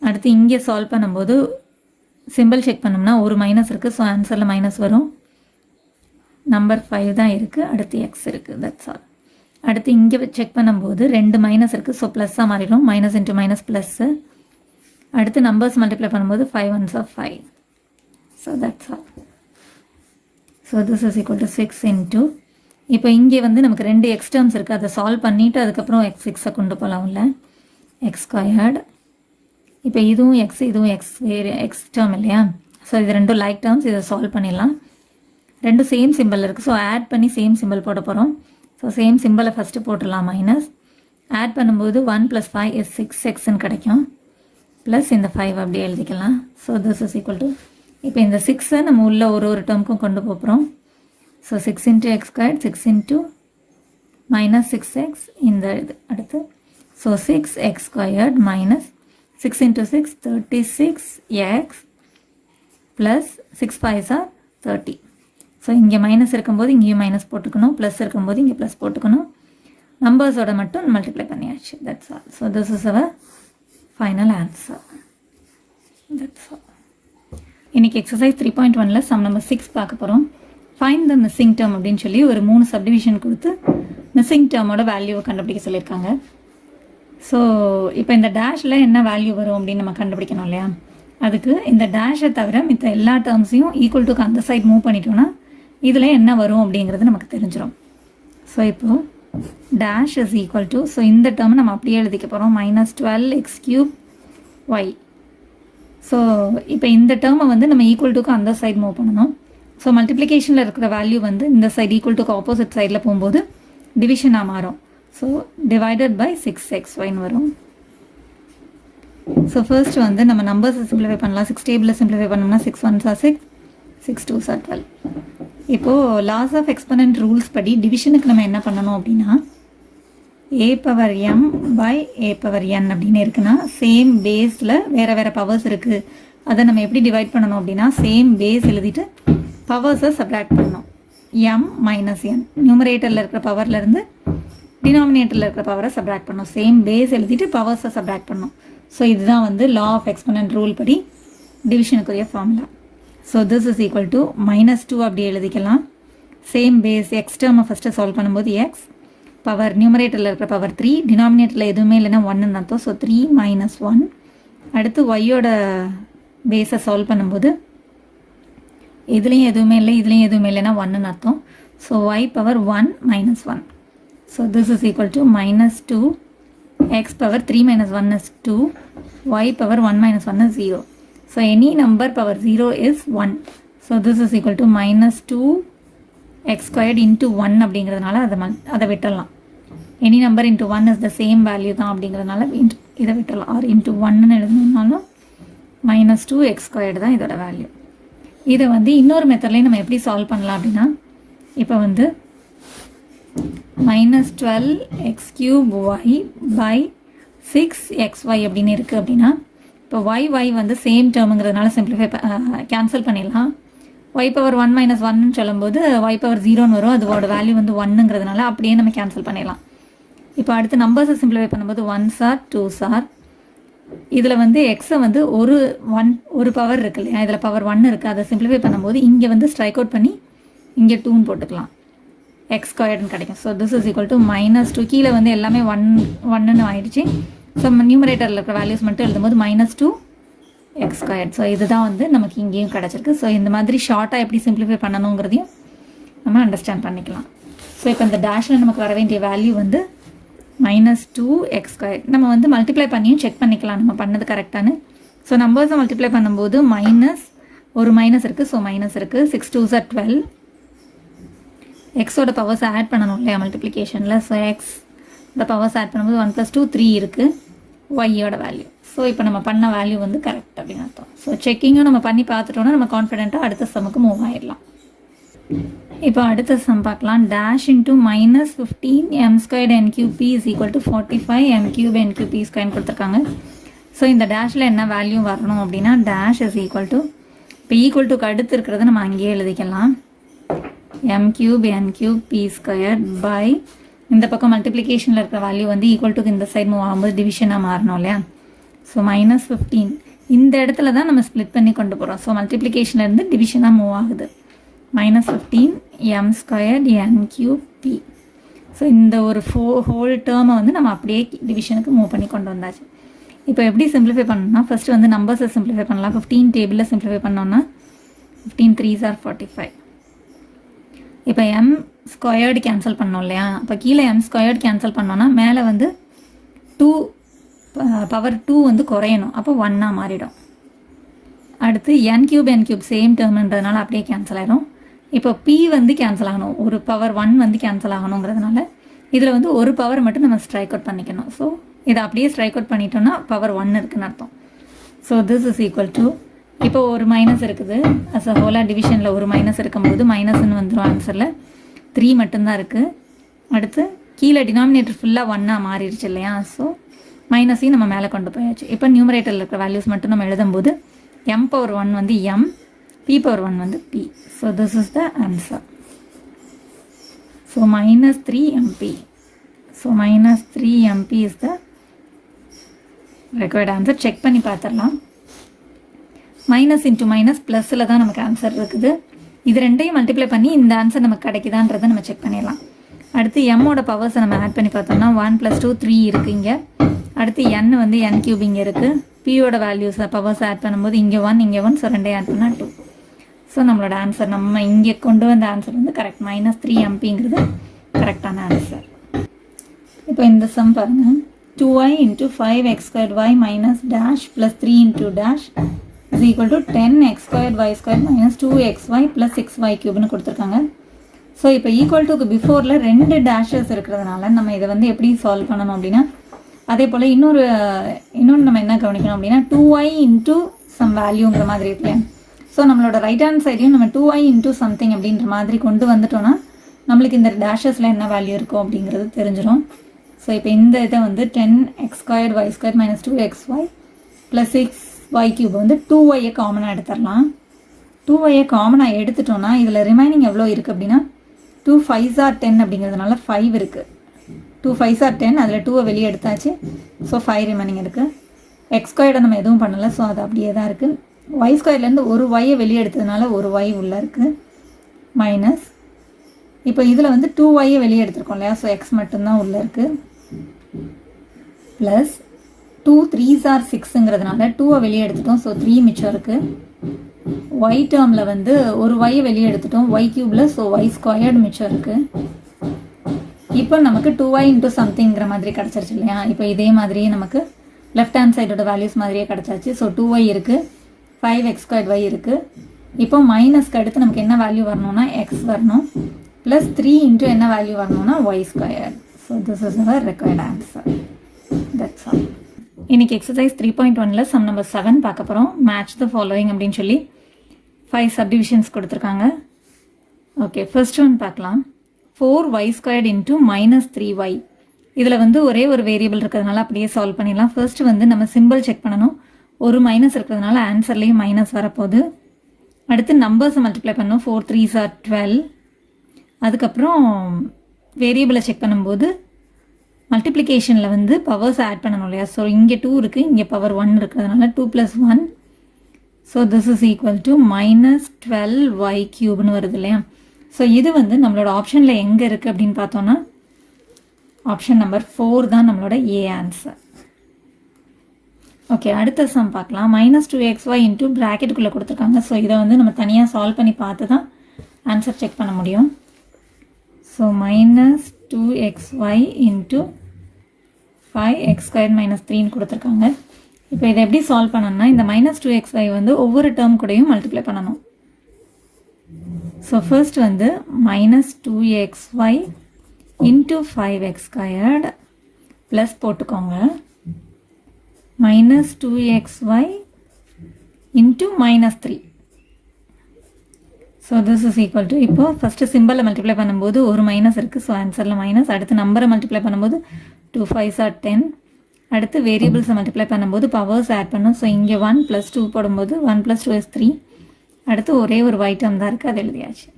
அடுத்து இங்கே சால்வ் பண்ணும்போது சிம்பிள் செக் பண்ணோம்னா ஒரு மைனஸ் இருக்குது, ஸோ ஆன்சரில் மைனஸ் வரும். நம்பர் 5 தான் இருக்குது, அடுத்து எக்ஸ் இருக்குது. That's all. அடுத்து இங்கே செக் பண்ணும்போது 2 மைனஸ் இருக்குது, ஸோ ப்ளஸ்ஸாக மாறிடும். -× -+. அடுத்து நம்பர்ஸ் மல்டிப்ளை பண்ணும்போது 5 1s are 5. So that's all. So this is equal to 6 × இப்போ இங்கே வந்து நமக்கு 2 எக்ஸ் டேர்ம்ஸ் இருக்குது, அதை சால்வ் பண்ணிவிட்டு அதுக்கப்புறம் x6 கொண்டு போகலாம் உள்ள. x². இப்போ இதுவும் எக்ஸ், இதுவும் எக்ஸ், வேறு எக்ஸ் டேர்ம் இல்லையா? ஸோ இது ரெண்டும் லைக் டேர்ம்ஸ், இதை சால்வ் பண்ணிடலாம். ரெண்டும் சேம் சிம்பிள் இருக்குது, ஸோ ஆட் பண்ணி சேம் சிம்பிள் போட போகிறோம். ஸோ சேம் சிம்பிளை ஃபஸ்ட்டு போட்டுடலாம். மைனஸ் ஆட் பண்ணும்போது 1 + 5 is 6xன்னு கிடைக்கும். ப்ளஸ் இந்த 5 அப்படியே எழுதிக்கலாம். So this is equal to, இப்போ இந்த 6ஐ நம்ம உள்ள ஒரு டேர்முக்கும் கொண்டு போகிறோம். ஸோ 6 × x², 6 × -6x இந்த இது அடுத்து. So 6x² minus 6 × 6 36x plus 6 5s are 30. So இங்கே மைனஸ் இருக்கும்போது இங்கேயும் மைனஸ் போட்டுக்கணும், ப்ளஸ் இருக்கும்போது இங்கே ப்ளஸ் போட்டுக்கணும். நம்பர்ஸோட மட்டும் மல்டிப்ளை பண்ணியாச்சு. That's all. So this is our final answer. That's all. இன்றைக்கி எக்ஸசைஸ் 3.1ல் சம் நம்பர் 6 பார்க்க போகிறோம். ஃபைண்ட் த மிஸ்ஸிங் டேர்ம் அப்படின்னு சொல்லி ஒரு 3 சப்டிவிஷன் கொடுத்து மிஸ்ஸிங் டேர்மோட வேல்யூவை கண்டுபிடிக்க சொல்லியிருக்காங்க. ஸோ இப்போ இந்த டேஷில் என்ன வேல்யூ வரும் அப்படின்னு நம்ம கண்டுபிடிக்கணும் இல்லையா? அதுக்கு இந்த டேஷை தவிர மித்த எல்லா டேர்ம்ஸையும் ஈக்குவல் டுக்கு அந்த சைட் மூவ் பண்ணிட்டோம்னா இதில் என்ன வரும் அப்படிங்கிறது நமக்கு தெரிஞ்சிடும். ஸோ இப்போது dash is equal to, so இந்த டேர்ம் நம்ம அப்படியே எழுதிக்க போகிறோம், -12x³ y. ஸோ இப்போ இந்த டேர்மை வந்து நம்ம ஈக்குவல் டுக்கு அந்த சைட் மூவ் பண்ணணும். ஸோ மல்டிப்ளிகேஷனில் இருக்கிற வேல்யூ வந்து இந்த சைடு ஈக்குவல் டுக்கு ஆப்போசிட் சைடில் போகும்போது டிவிஷனாக மாறும். ஸோ டிவைடட் பை 6xyன்னு வரும். ஸோ ஃபர்ஸ்ட் வந்து நம்ம நம்பர்ஸை சிம்பிளிஃபை பண்ணலாம். 6 டேபிளில் சிம்பிளிஃபை பண்ணோம்னா 6 1s are 6, 6 2s are 12. இப்போது லாஸ் ஆஃப் எக்ஸ்பனன்ட் ரூல்ஸ் படி டிவிஷனுக்கு நம்ம என்ன பண்ணணும் அப்படின்னா a⁴m/a⁴n அப்படின்னு இருக்குன்னா சேம் பேஸில் வேறு வேறு பவர்ஸ் இருக்குது. அதை நம்ம எப்படி டிவைட் பண்ணணும் அப்படின்னா சேம் பேஸ் எழுதிட்டு பவர்ஸை சப்ராக்ட் பண்ணணும். m - n நியூமரேட்டரில் இருக்கிற பவர்லேருந்து டினாமினேட்டரில் இருக்கிற பவரை சப்ராக்ட் பண்ணணும். சேம் பேஸ் எழுதிட்டு பவர்ஸை சப்ராக்ட் பண்ணணும். ஸோ இதுதான் வந்து லா ஆஃப் எக்ஸ்பனன்ட் ரூல் படி டிவிஷனுக்குரிய formula. So this is equal to -2 அப்படி எழுதிக்கலாம். சேம் பேஸ் எக்ஸ் டேர்மை ஃபஸ்ட்டு சால்வ் பண்ணும்போது எக்ஸ் பவர் நியூமரேட்டரில் இருக்கிற பவர் 3, டினாமினேட்டரில் எதுவுமே இல்லைன்னா 1ன்னு அர்த்தம். ஸோ 3 - 1. அடுத்து ஒய்யோட பேஸை சால்வ் பண்ணும்போது இதுலேயும் எதுவுமே இல்லை, இதுலேயும் எதுவுமே இல்லைன்னா 1ன்னு அர்த்தம். So y power 1 - 1. So this is equal to -2 x power 3 - 1 is 2, y power 1 - 1 is 0. So any number power 0 is 1. So this is equal to -2 x² into 1 அப்படிங்கிறதுனால அதை விட்டுடலாம். Any number into 1 is the same value தான் அப்படிங்கிறதுனால இதை விட்டுறலாம். ஆர் இன்ட்டு 1ன்னு எழுதணுன்னாலும் -2x² தான் இதோட வேல்யூ. இதை வந்து இன்னொரு மெத்தட்லேயும் நம்ம எப்படி சால்வ் பண்ணலாம் அப்படின்னா, இப்போ வந்து -12x³ y/6xy அப்படின்னு இருக்குது அப்படின்னா, இப்போ y வந்து சேம் டேர்முங்கிறதுனால சிம்பிளிஃபை கேன்சல் பண்ணிடலாம். y⁻1 - 1ன்னு சொல்லும்போது y⁻0ன்னு வரும். அதோட வேல்யூ வந்து 1ங்கிறதுனால அப்படியே நம்ம கேன்சல் பண்ணிடலாம். இப்போ அடுத்து நம்பர்ஸை சிம்பிளிஃபை பண்ணும்போது 1s are 2s are இதில் வந்து எக்ஸை வந்து ஒரு பவர் இருக்கு இல்லையா, இதில் பவர் 1 இருக்குது. அதை சிம்பிளிஃபை பண்ணும்போது இங்கே வந்து ஸ்ட்ரைக் அவுட் பண்ணி இங்கே 2ன்னு போட்டுக்கலாம், x² கிடைக்கும். So this is equal to -2. கீழே வந்து எல்லாமே 1ன்னு ஆயிடுச்சு. ஸோ நியூமரேட்டரில் இருக்கிற வேல்யூஸ் மட்டும் எழுதும்போது -2x². ஸோ இதுதான் வந்து நமக்கு இங்கேயும் கிடச்சிருக்கு. ஸோ இந்த மாதிரி ஷார்ட்டாக எப்படி சிம்பிளிஃபை பண்ணணுங்கிறதையும் நம்ம அண்டர்ஸ்டாண்ட் பண்ணிக்கலாம். ஸோ இப்போ இந்த டேஷில் நமக்கு வர வேண்டிய வேல்யூ வந்து -2x². நம்ம வந்து மல்டிப்ளை பண்ணியும் செக் பண்ணிக்கலாம் நம்ம பண்ணது கரெக்டானு. ஸோ நம்பர்ஸை மல்டிப்ளை பண்ணும்போது ஒரு மைனஸ் இருக்குது. ஸோ மைனஸ் இருக்குது. 6 2s are 12. எக்ஸோட பவர்ஸ் ஆட் பண்ணணும் இல்லையா மல்டிப்ளிகேஷனில். ஸோ எக்ஸோட பவர்ஸ் ஆட் பண்ணும்போது 1 + 2 3 இருக்குது ஒய்யோட வேல்யூ. ஸோ இப்போ நம்ம பண்ண வேல்யூ வந்து கரெக்ட் அப்படின்னு அர்த்தம். ஸோ செக்கிங்கும் நம்ம பண்ணி பார்த்துட்டோன்னா நம்ம கான்ஃபிடென்ட்டாக அடுத்த சம்முக்கு மூவ் ஆயிடலாம். இப்போ அடுத்த சம் பார்க்கலாம். Dash into -15m² n³ is equal to 45m³ n³ கொடுத்துருக்காங்க. ஸோ இந்த டேஷில் என்ன வேல்யூ வரணும் அப்படின்னா, டேஷ் இஸ் ஈக்குவல் டு, இப்போ ஈக்குவல் டுக்கு அடுத்து இருக்கிறத நம்ம அங்கேயே எழுதிக்கலாம், m³ n³ பை இந்த பக்கம் மல்டிப்ளிகேஷனில் இருக்கிற வேல்யூ வந்து ஈக்குவல் டுக்கு இந்த சைட் மூவ் ஆகும்போது டிவிஷனாக மாறணும் இல்லையா. ஸோ -15 இந்த இடத்துல தான் நம்ம ஸ்ப்ளிட் பண்ணி கொண்டு போகிறோம். ஸோ மல்டிப்ளிகேஷன்லேருந்து டிவிஷனாக மூவ் ஆகுது. -15m² n³p. ஸோ இந்த ஒரு ஹோல் டேர்மை வந்து நம்ம அப்படியே டிவிஷனுக்கு மூவ் பண்ணி கொண்டு வந்தாச்சு. இப்போ எப்படி சிம்பிளிஃபை பண்ணணும்னா, ஃபஸ்ட்டு வந்து நம்பர்ஸை சிம்பிளிஃபை பண்ணலாம். 15 டேபிளில் சிம்பிளிஃபை பண்ணோன்னா 15 3s are 45. இப்போ m² கேன்சல் பண்ணோம் இல்லையா, இப்போ கீழே m² கேன்சல் பண்ணோன்னா மேலே வந்து 2 பவர் 2 வந்து குறையணும், அப்போ 1ஆக மாறிடும். அடுத்து n³ சேம் டேர்ம்ன்றதுனால அப்படியே கேன்சல் ஆகிடும். இப்போ p வந்து கேன்சல் ஆகணும், ஒரு பவர் 1 வந்து கேன்சல் ஆகணுங்கிறதுனால இதில் வந்து ஒரு பவர் மட்டும் நம்ம ஸ்ட்ரைக் அவுட் பண்ணிக்கணும். ஸோ இதை அப்படியே ஸ்ட்ரைக் அவுட் பண்ணிட்டோம்னா பவர் 1 இருக்குன்னு அர்த்தம். So this is equal to, இப்போ ஒரு மைனஸ் இருக்குது அஸ் அ ஹோலாக டிவிஷனில் ஒரு மைனஸ் இருக்கும்போது மைனஸ்ன்னு வந்துடும். ஆன்சரில் 3 மட்டும்தான் இருக்குது. அடுத்து கீழே டினாமினேட்டர் ஃபுல்லாக 1ஆக மாறிடுச்சு இல்லையா. ஸோ மைனஸையும் நம்ம மேலே கொண்டு போயாச்சு. இப்போ நியூமரேட்டரில் இருக்கிற வேல்யூஸ் மட்டும் நம்ம எழுதும்போது m⁻1 வந்து m, p⁻1 வந்து p. So this is the answer. So -3mp. So -3mp is the required answer. Check பண்ணி பார்த்துடலாம். மைனஸ் இன்ட்டு மைனஸ் ப்ளஸில் தான் நமக்கு ஆன்சர் இருக்குது. இது ரெண்டையும் மல்டிப்ளை பண்ணி இந்த ஆன்சர் நமக்கு கிடைக்குதான்றதை நம்ம செக் பண்ணிடலாம். அடுத்து எம்மோட பவர்ஸை நம்ம ஆட் பண்ணி பார்த்தோம்னா 1 + 2 3 இருக்குது இங்கே. அடுத்து n வந்து n³ இங்கே இருக்குது. பியோட வேல்யூஸை பவர்ஸ் ஆட் பண்ணும்போது இங்கே 1 இங்கே 1, ஸோ ரெண்டையும் ஆட் பண்ணால் 2. ஸோ நம்மளோட ஆன்சர் நம்ம இங்கே கொண்டு வந்த ஆன்சர் வந்து கரெக்ட். -3mp கரெக்டான ஆன்சர். இப்போ இந்த சம் பாருங்கள். 2i × 5x² y - dash + 3 × dash is equal to 10x² y² - 2xy + 6y³ கொடுத்துருக்காங்க. ஸோ இப்போ ஈக்குவல் டுக்கு பிஃபோரில் 2 டேஷஸ் இருக்கிறதுனால நம்ம இதை வந்து எப்படி சால்வ் பண்ணணும் அப்படின்னா, அதே போல் இன்னொன்று நம்ம என்ன கவனிக்கணும் அப்படின்னா 2i × சம் வேல்யூங்கிற மாதிரி இருக்கு. ஸோ நம்மளோட ரைட் ஹேண்ட் சைடையும் நம்ம 2i × சம்திங் அப்படின்ற மாதிரி கொண்டு வந்துட்டோன்னா நம்மளுக்கு இந்த டேஷஸில் என்ன வேல்யூ இருக்கும் அப்படிங்கிறது தெரிஞ்சிடும். ஸோ இப்போ இந்த இதை வந்து 10x² y² - 2xy + 6y³ வந்து 2yயை காமனாக எடுத்துடலாம். 2yயை காமனாக எடுத்துட்டோன்னா இதில் ரிமைனிங் எவ்வளோ இருக்குது அப்படின்னா 2 5s are 10 அப்படிங்கிறதுனால 5 இருக்குது. 2 5s are 10, அதில் 2 வெளியே எடுத்தாச்சு. ஸோ 5 ரிமைனிங் இருக்குது. x² நம்ம எதுவும் பண்ணலை, ஸோ அது அப்படியே தான் இருக்குது. y²லேருந்து ஒரு yயை வெளியே எடுத்ததுனால ஒரு y உள்ளே இருக்குது. மைனஸ் இப்போ இதில் வந்து 2yயை வெளியே எடுத்துருக்கோம் இல்லையா, ஸோ x மட்டும்தான் உள்ளே இருக்குது. ப்ளஸ் 2 3s are 6ங்கிறதுனால 2வை வெளியே எடுத்துட்டோம், ஸோ 3 மிச்சம் இருக்குது. y டேர்மில் வந்து ஒரு yயை வெளியே எடுத்துட்டோம் y³ ஸோ y² மிச்சம் இருக்குது. இப்போ நமக்கு 2i × சம்திங்கிற மாதிரி கிடச்சிருச்சு இல்லையா. இப்போ இதே மாதிரியே நமக்கு லெஃப்ட் ஹேண்ட் சைடோட வேல்யூஸ் மாதிரியே கிடச்சாச்சு. ஸோ 2y இருக்குது, 5x² y இருக்குது. இப்போ மைனஸ்க்கு அடுத்து நமக்கு என்ன வேல்யூ வரணும்னா x வரணும், ப்ளஸ் 3 × என்ன வேல்யூ வரணும்னா y². So So this is our required answer. That's all. இன்னைக்கு எக்ஸசைஸ் 3.1ல சம் நம்பர் 7 பார்க்க போகிறோம். மேட்ச் த ஃபாலோயிங் அப்படின்னு சொல்லி 5 சப்டிவிஷன்ஸ் கொடுத்துருக்காங்க. ஓகே, ஃபர்ஸ்ட் ஒன் பார்க்கலாம். 4y² into -3y. இதில் வந்து ஒரே ஒரு வேரியபிள் இருக்கிறதுனால அப்படியே சால்வ் பண்ணிடலாம். ஃபர்ஸ்ட் வந்து நம்ம சிம்பிள் செக் பண்ணணும். ஒரு மைனஸ் இருக்கிறதுனால ஆன்சர்லேயும் மைனஸ் வரப்போகுது. அடுத்து நம்பர்ஸை மல்டிப்ளை பண்ணணும். 4 3s are 12. அதுக்கப்புறம் வேரியபிளை செக் பண்ணும்போது மல்டிப்ளிகேஷனில் வந்து பவர்ஸ் ஆட் பண்ணணும் இல்லையா. ஸோ இங்கே 2 இருக்குது, இங்கே பவர் 1 இருக்கிறதுனால 2 + 1. So this is equal to -12y³ வருது இல்லையா. ஸோ இது வந்து நம்மளோட ஆப்ஷனில் எங்கே இருக்குது அப்படின்னு பார்த்தோன்னா ஆப்ஷன் நம்பர் 4 தான் நம்மளோட ஏ ஆன்சர். ஓகே, அடுத்த சம் பார்க்கலாம். -2xy இன்ட்டு ப்ராக்கெட்டுக்குள்ளே கொடுத்துருக்காங்க. ஸோ இதை வந்து நம்ம தனியாக சால்வ் பண்ணி பார்த்து தான் ஆன்சர் செக் பண்ண முடியும். ஸோ -2xy இன்ட்டு 5x² - 3 கொடுத்துருக்காங்க. இப்போ இதை எப்படி சால்வ் பண்ணணும்னா இந்த -2xy வந்து ஒவ்வொரு டேர்ம் கூடயும் மல்டிப்ளை பண்ணணும். ஸோ ஃபர்ஸ்ட் வந்து -2xy இன்ட்டு 5x² ப்ளஸ் போட்டுக்கோங்க -2xy into -3. So this is equal to இப்போ ஃபஸ்ட்டு சிம்பிளை மல்டிப்ளை பண்ணும்போது ஒரு மைனஸ் இருக்குது. ஸோ ஆன்சரில் மைனஸ். அடுத்து நம்பரை மல்டிப்ளை பண்ணும்போது 2 5s are 10. அடுத்து வேரியபிள்ஸை மல்டிப்ளை பண்ணும்போது பவர்ஸ் ஆட் பண்ணும். ஸோ இங்கே 1 + 2 போடும்போது 1 + 2 is 3. அடுத்து ஒரே ஒரு வைட்டம் தான் இருக்குது, அது எழுதியாச்சு.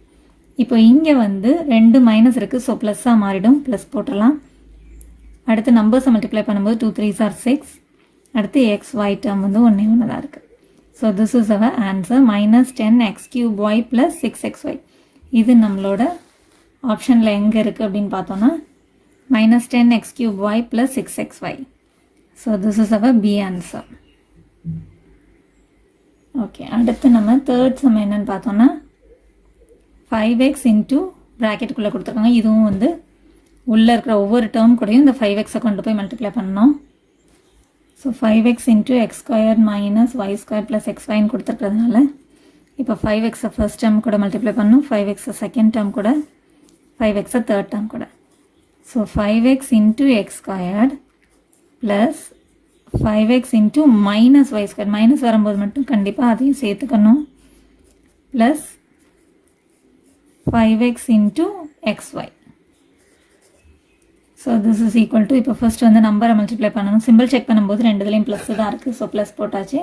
இப்போ இங்கே வந்து 2 மைனஸ் இருக்குது. ஸோ ப்ளஸ்ஸாக மாறிடும், ப்ளஸ் போட்டுடலாம். அடுத்து நம்பர்ஸை மல்டிப்ளை பண்ணும்போது 2 3s are 6. அடுத்து xy டேர்ம் வந்து ஒன்றே ஒன்று தான் இருக்குது. So this is our answer -10x³ + 6xy. இது நம்மளோட ஆப்ஷனில் எங்கே இருக்குது அப்படின்னு பார்த்தோன்னா -10x³ + 6xy. So this is our B answer. Okay, அடுத்து நம்ம தேர்ட் சம் என்னன்னு பார்த்தோன்னா 5x இன்ட்டு ப்ராக்கெட்டுக்குள்ளே கொடுத்துருக்காங்க. இதுவும் வந்து உள்ளே இருக்கிற ஒவ்வொரு டேர்ம் கூடயும் இந்த 5xஐ கொண்டு போய் மல்டிப்ளை பண்ணணும். So 5x into x² - y² + xyன்னு கொடுத்துருக்கிறதுனால இப்போ 5xஐ ஃபர்ஸ்ட் டேர்ம் கூட மல்டிப்ளை பண்ணணும், 5xஐ செகண்ட் டேர்ம் கூட, 5xஐ தேர்ட் டேர்ம் கூட. So 5x into x² plus 5x into -y². Minus வரும்போது மட்டும் கண்டிப்பாக அதையும் சேர்த்துக்கணும். Plus 5x into xy. So this is equal to இப்போ ஃபர்ஸ்ட் வந்து நம்பரை மல்டிப்ளை பண்ணணும். சிம்பிள் செக் பண்ணும்போது ரெண்டு இதுலேயும் ப்ளஸ் தான் இருக்குது. ஸோ ப்ளஸ் போட்டாச்சு.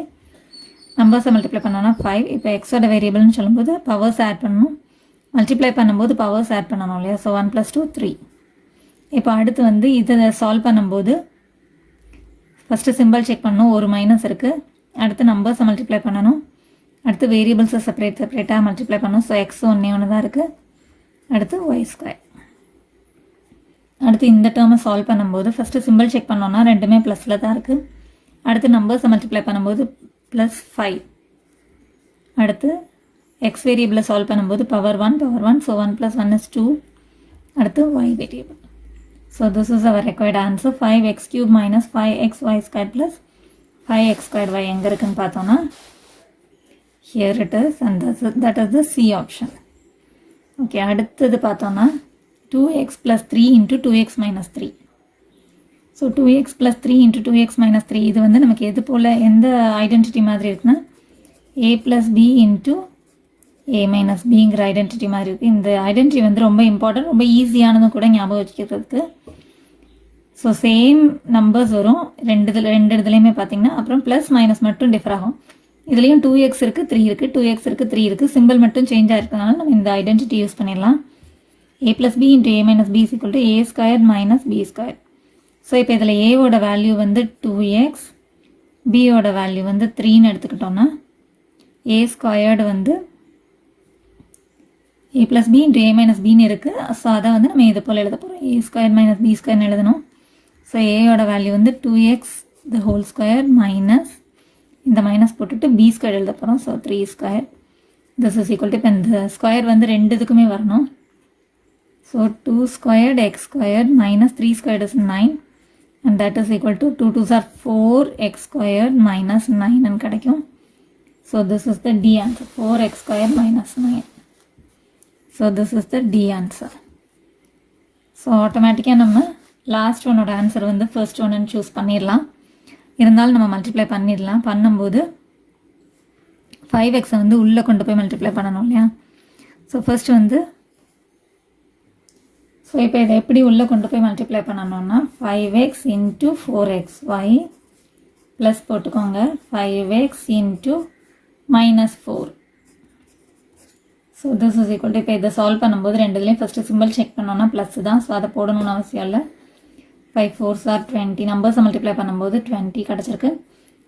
நம்பர்ஸை மல்டிப்ளை பண்ணோன்னா 5. இப்போ எக்ஸோட வேரியபிள்னு சொல்லும்போது பவர்ஸ் ஆட் பண்ணணும். மல்டிப்ளை பண்ணும்போது பவர்ஸ் ஆட் பண்ணணும் இல்லையா. ஸோ 1 + 2 3. இப்போ அடுத்து வந்து இதை சால்வ் பண்ணும்போது ஃபஸ்ட்டு சிம்பிள் செக் பண்ணணும். ஒரு மைனஸ் இருக்குது. அடுத்து நம்பர்ஸை மல்டிப்ளை பண்ணணும். அடுத்து வேரியபிள்ஸை செப்பரேட்டாக மல்டிப்ளை பண்ணணும். ஸோ எக்ஸ் ஒன்றே ஒன்று தான் இருக்குது. அடுத்து y². அடுத்து இந்த டேர்மை சால்வ் பண்ணும்போது ஃபஸ்ட்டு சிம்பிள் செக் பண்ணோன்னா ரெண்டுமே ப்ளஸில் தான் இருக்குது. அடுத்து நம்பர்ஸை மல்டிப்ளை பண்ணும்போது +5. அடுத்து எக்ஸ் வேரியபிளை சால்வ் பண்ணும்போது பவர் 1. So 1 + 1 is 2. அடுத்து y variable. So this is our required answer 5x³ - 5xy² + 5x²y. எங்கே இருக்குன்னு பார்த்தோன்னா here it is and that is the C option. Okay, அடுத்தது பார்த்தோன்னா 2x + 3 into 2x - 3. So 2x + 3 into 2x - 3 இது வந்து நமக்கு எது போல் எந்த ஐடென்டிட்டி மாதிரி இருக்குன்னா a + b இன்ட்டு a - bங்கிற ஐடென்டிட்டி மாதிரி இருக்குது. இந்த ஐடென்டிட்டி வந்து ரொம்ப இம்பார்ட்டன்ட், ரொம்ப ஈஸியானதும் கூட ஞாபகம் வச்சுக்கிறதுக்கு. ஸோ சேம் நம்பர்ஸ் வரும் ரெண்டு இதுலேயுமே பார்த்தீங்கன்னா. அப்புறம் ப்ளஸ் மைனஸ் மட்டும் டிஃபர் ஆகும். இதுலேயும் 2x இருக்குது 3 இருக்குது, 2x இருக்குது 3 இருக்குது. சிம்பிள் மட்டும் சேஞ்ச் ஆகிருக்கனால நம்ம இந்த ஐடென்டிட்டி யூஸ் பண்ணிடலாம். a + b into a - b = a² - b². So இப்போ இதில் ஏவோட வேல்யூ வந்து 2x, பியோட வேல்யூ வந்து 3ன்னு எடுத்துக்கிட்டோன்னா a² வந்து a + b இன்ட்டு a - bன்னு இருக்குது. ஸோ அதை வந்து நம்ம இது போல் எழுத போகிறோம். a² - b² எழுதணும். ஸோ ஏயோட வேல்யூ வந்து 2x² மைனஸ் இந்த மைனஸ் போட்டுட்டு b² எழுத போகிறோம். So 3². This is equal to இப்போ இந்த ஸ்கொயர் வந்து ரெண்டு இதுக்குமே வரணும். So 2² x² - 3² is 9 and that is equal to 2 2s are 4x² - 9 கிடைக்கும். So this is the D answer, 4x² - 9. So this is the D answer. So automatically நம்ம லாஸ்ட் ஒன்னோட ஆன்சர் வந்து ஃபர்ஸ்ட் ஒன்னு சூஸ் பண்ணிடலாம். இருந்தாலும் நம்ம மல்டிப்ளை பண்ணிடலாம். பண்ணும்போது 5x வந்து உள்ளே கொண்டு போய் மல்டிப்ளை பண்ணணும் இல்லையா? ஸோ ஃபர்ஸ்ட் வந்து ஸோ இப்போ இதை எப்படி உள்ளே கொண்டு போய் மல்டிப்ளை பண்ணணும்னா 5x இன்ட்டு 4xy ப்ளஸ் போட்டுக்கோங்க 5x into -4. So this is equal to இப்போ இதை சால்வ் பண்ணும்போது ரெண்டுலேயும் ஃபஸ்ட்டு சிம்பிள் செக் பண்ணோன்னா ப்ளஸ் தான். ஸோ அதை போடணும்னு அவசியம் இல்லை. 5 4s are 20 நம்பர்ஸை மல்டிப்ளை பண்ணும்போது 20 கிடச்சிருக்கு.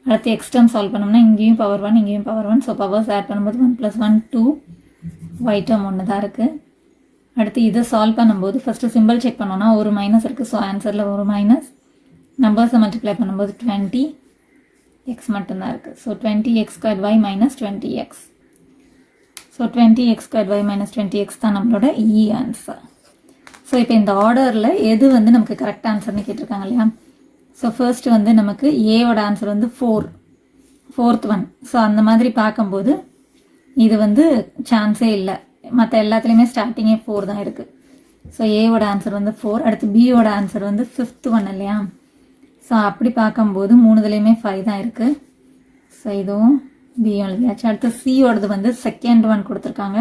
அடுத்து எக்ஸ் டேர்ம் சால்வ் பண்ணோம்னா இங்கேயும் பவர் 1 இங்கேயும் பவர் 1. ஸோ பவர்ஸ் ஆட் பண்ணும்போது 1 + 1 2 ஒய் டேர்ம் ஒன்று தான் இருக்குது. அடுத்து இதை சால்வ் பண்ணும்போது ஃபஸ்ட்டு சிம்பிள் செக் பண்ணோன்னா ஒரு மைனஸ் இருக்குது. ஸோ ஆன்சரில் ஒரு மைனஸ். நம்பர்ஸை மல்டிப்ளை பண்ணும்போது 20 எக்ஸ் மட்டும்தான் இருக்குது. So 20x²y - 20x. So 20x²y - 20x தான் நம்மளோட ஆன்சர். ஸோ இப்போ இந்த ஆர்டரில் எது வந்து நமக்கு கரெக்ட் ஆன்சர்னு கேட்டிருக்காங்க இல்லையா? ஸோ ஃபர்ஸ்ட் வந்து நமக்கு ஏவோட ஆன்சர் வந்து 4th ஒன். ஸோ அந்த மாதிரி பார்க்கும்போது இது வந்து சான்ஸே இல்லை. மற்ற எல்லாத்துலேயுமே ஸ்டார்டிங்கே 4 தான் இருக்குது. ஸோ ஏவோட ஆன்சர் வந்து 4. அடுத்து பியோட ஆன்சர் வந்து 5th ஒன் இல்லையா? ஸோ அப்படி பார்க்கும்போது 3துலேயுமே 5 தான் இருக்குது. ஸோ இதுவும் பியும் எழுதியாச்சு. அடுத்து சியோடது வந்து செகண்ட் ஒன் கொடுத்துருக்காங்க.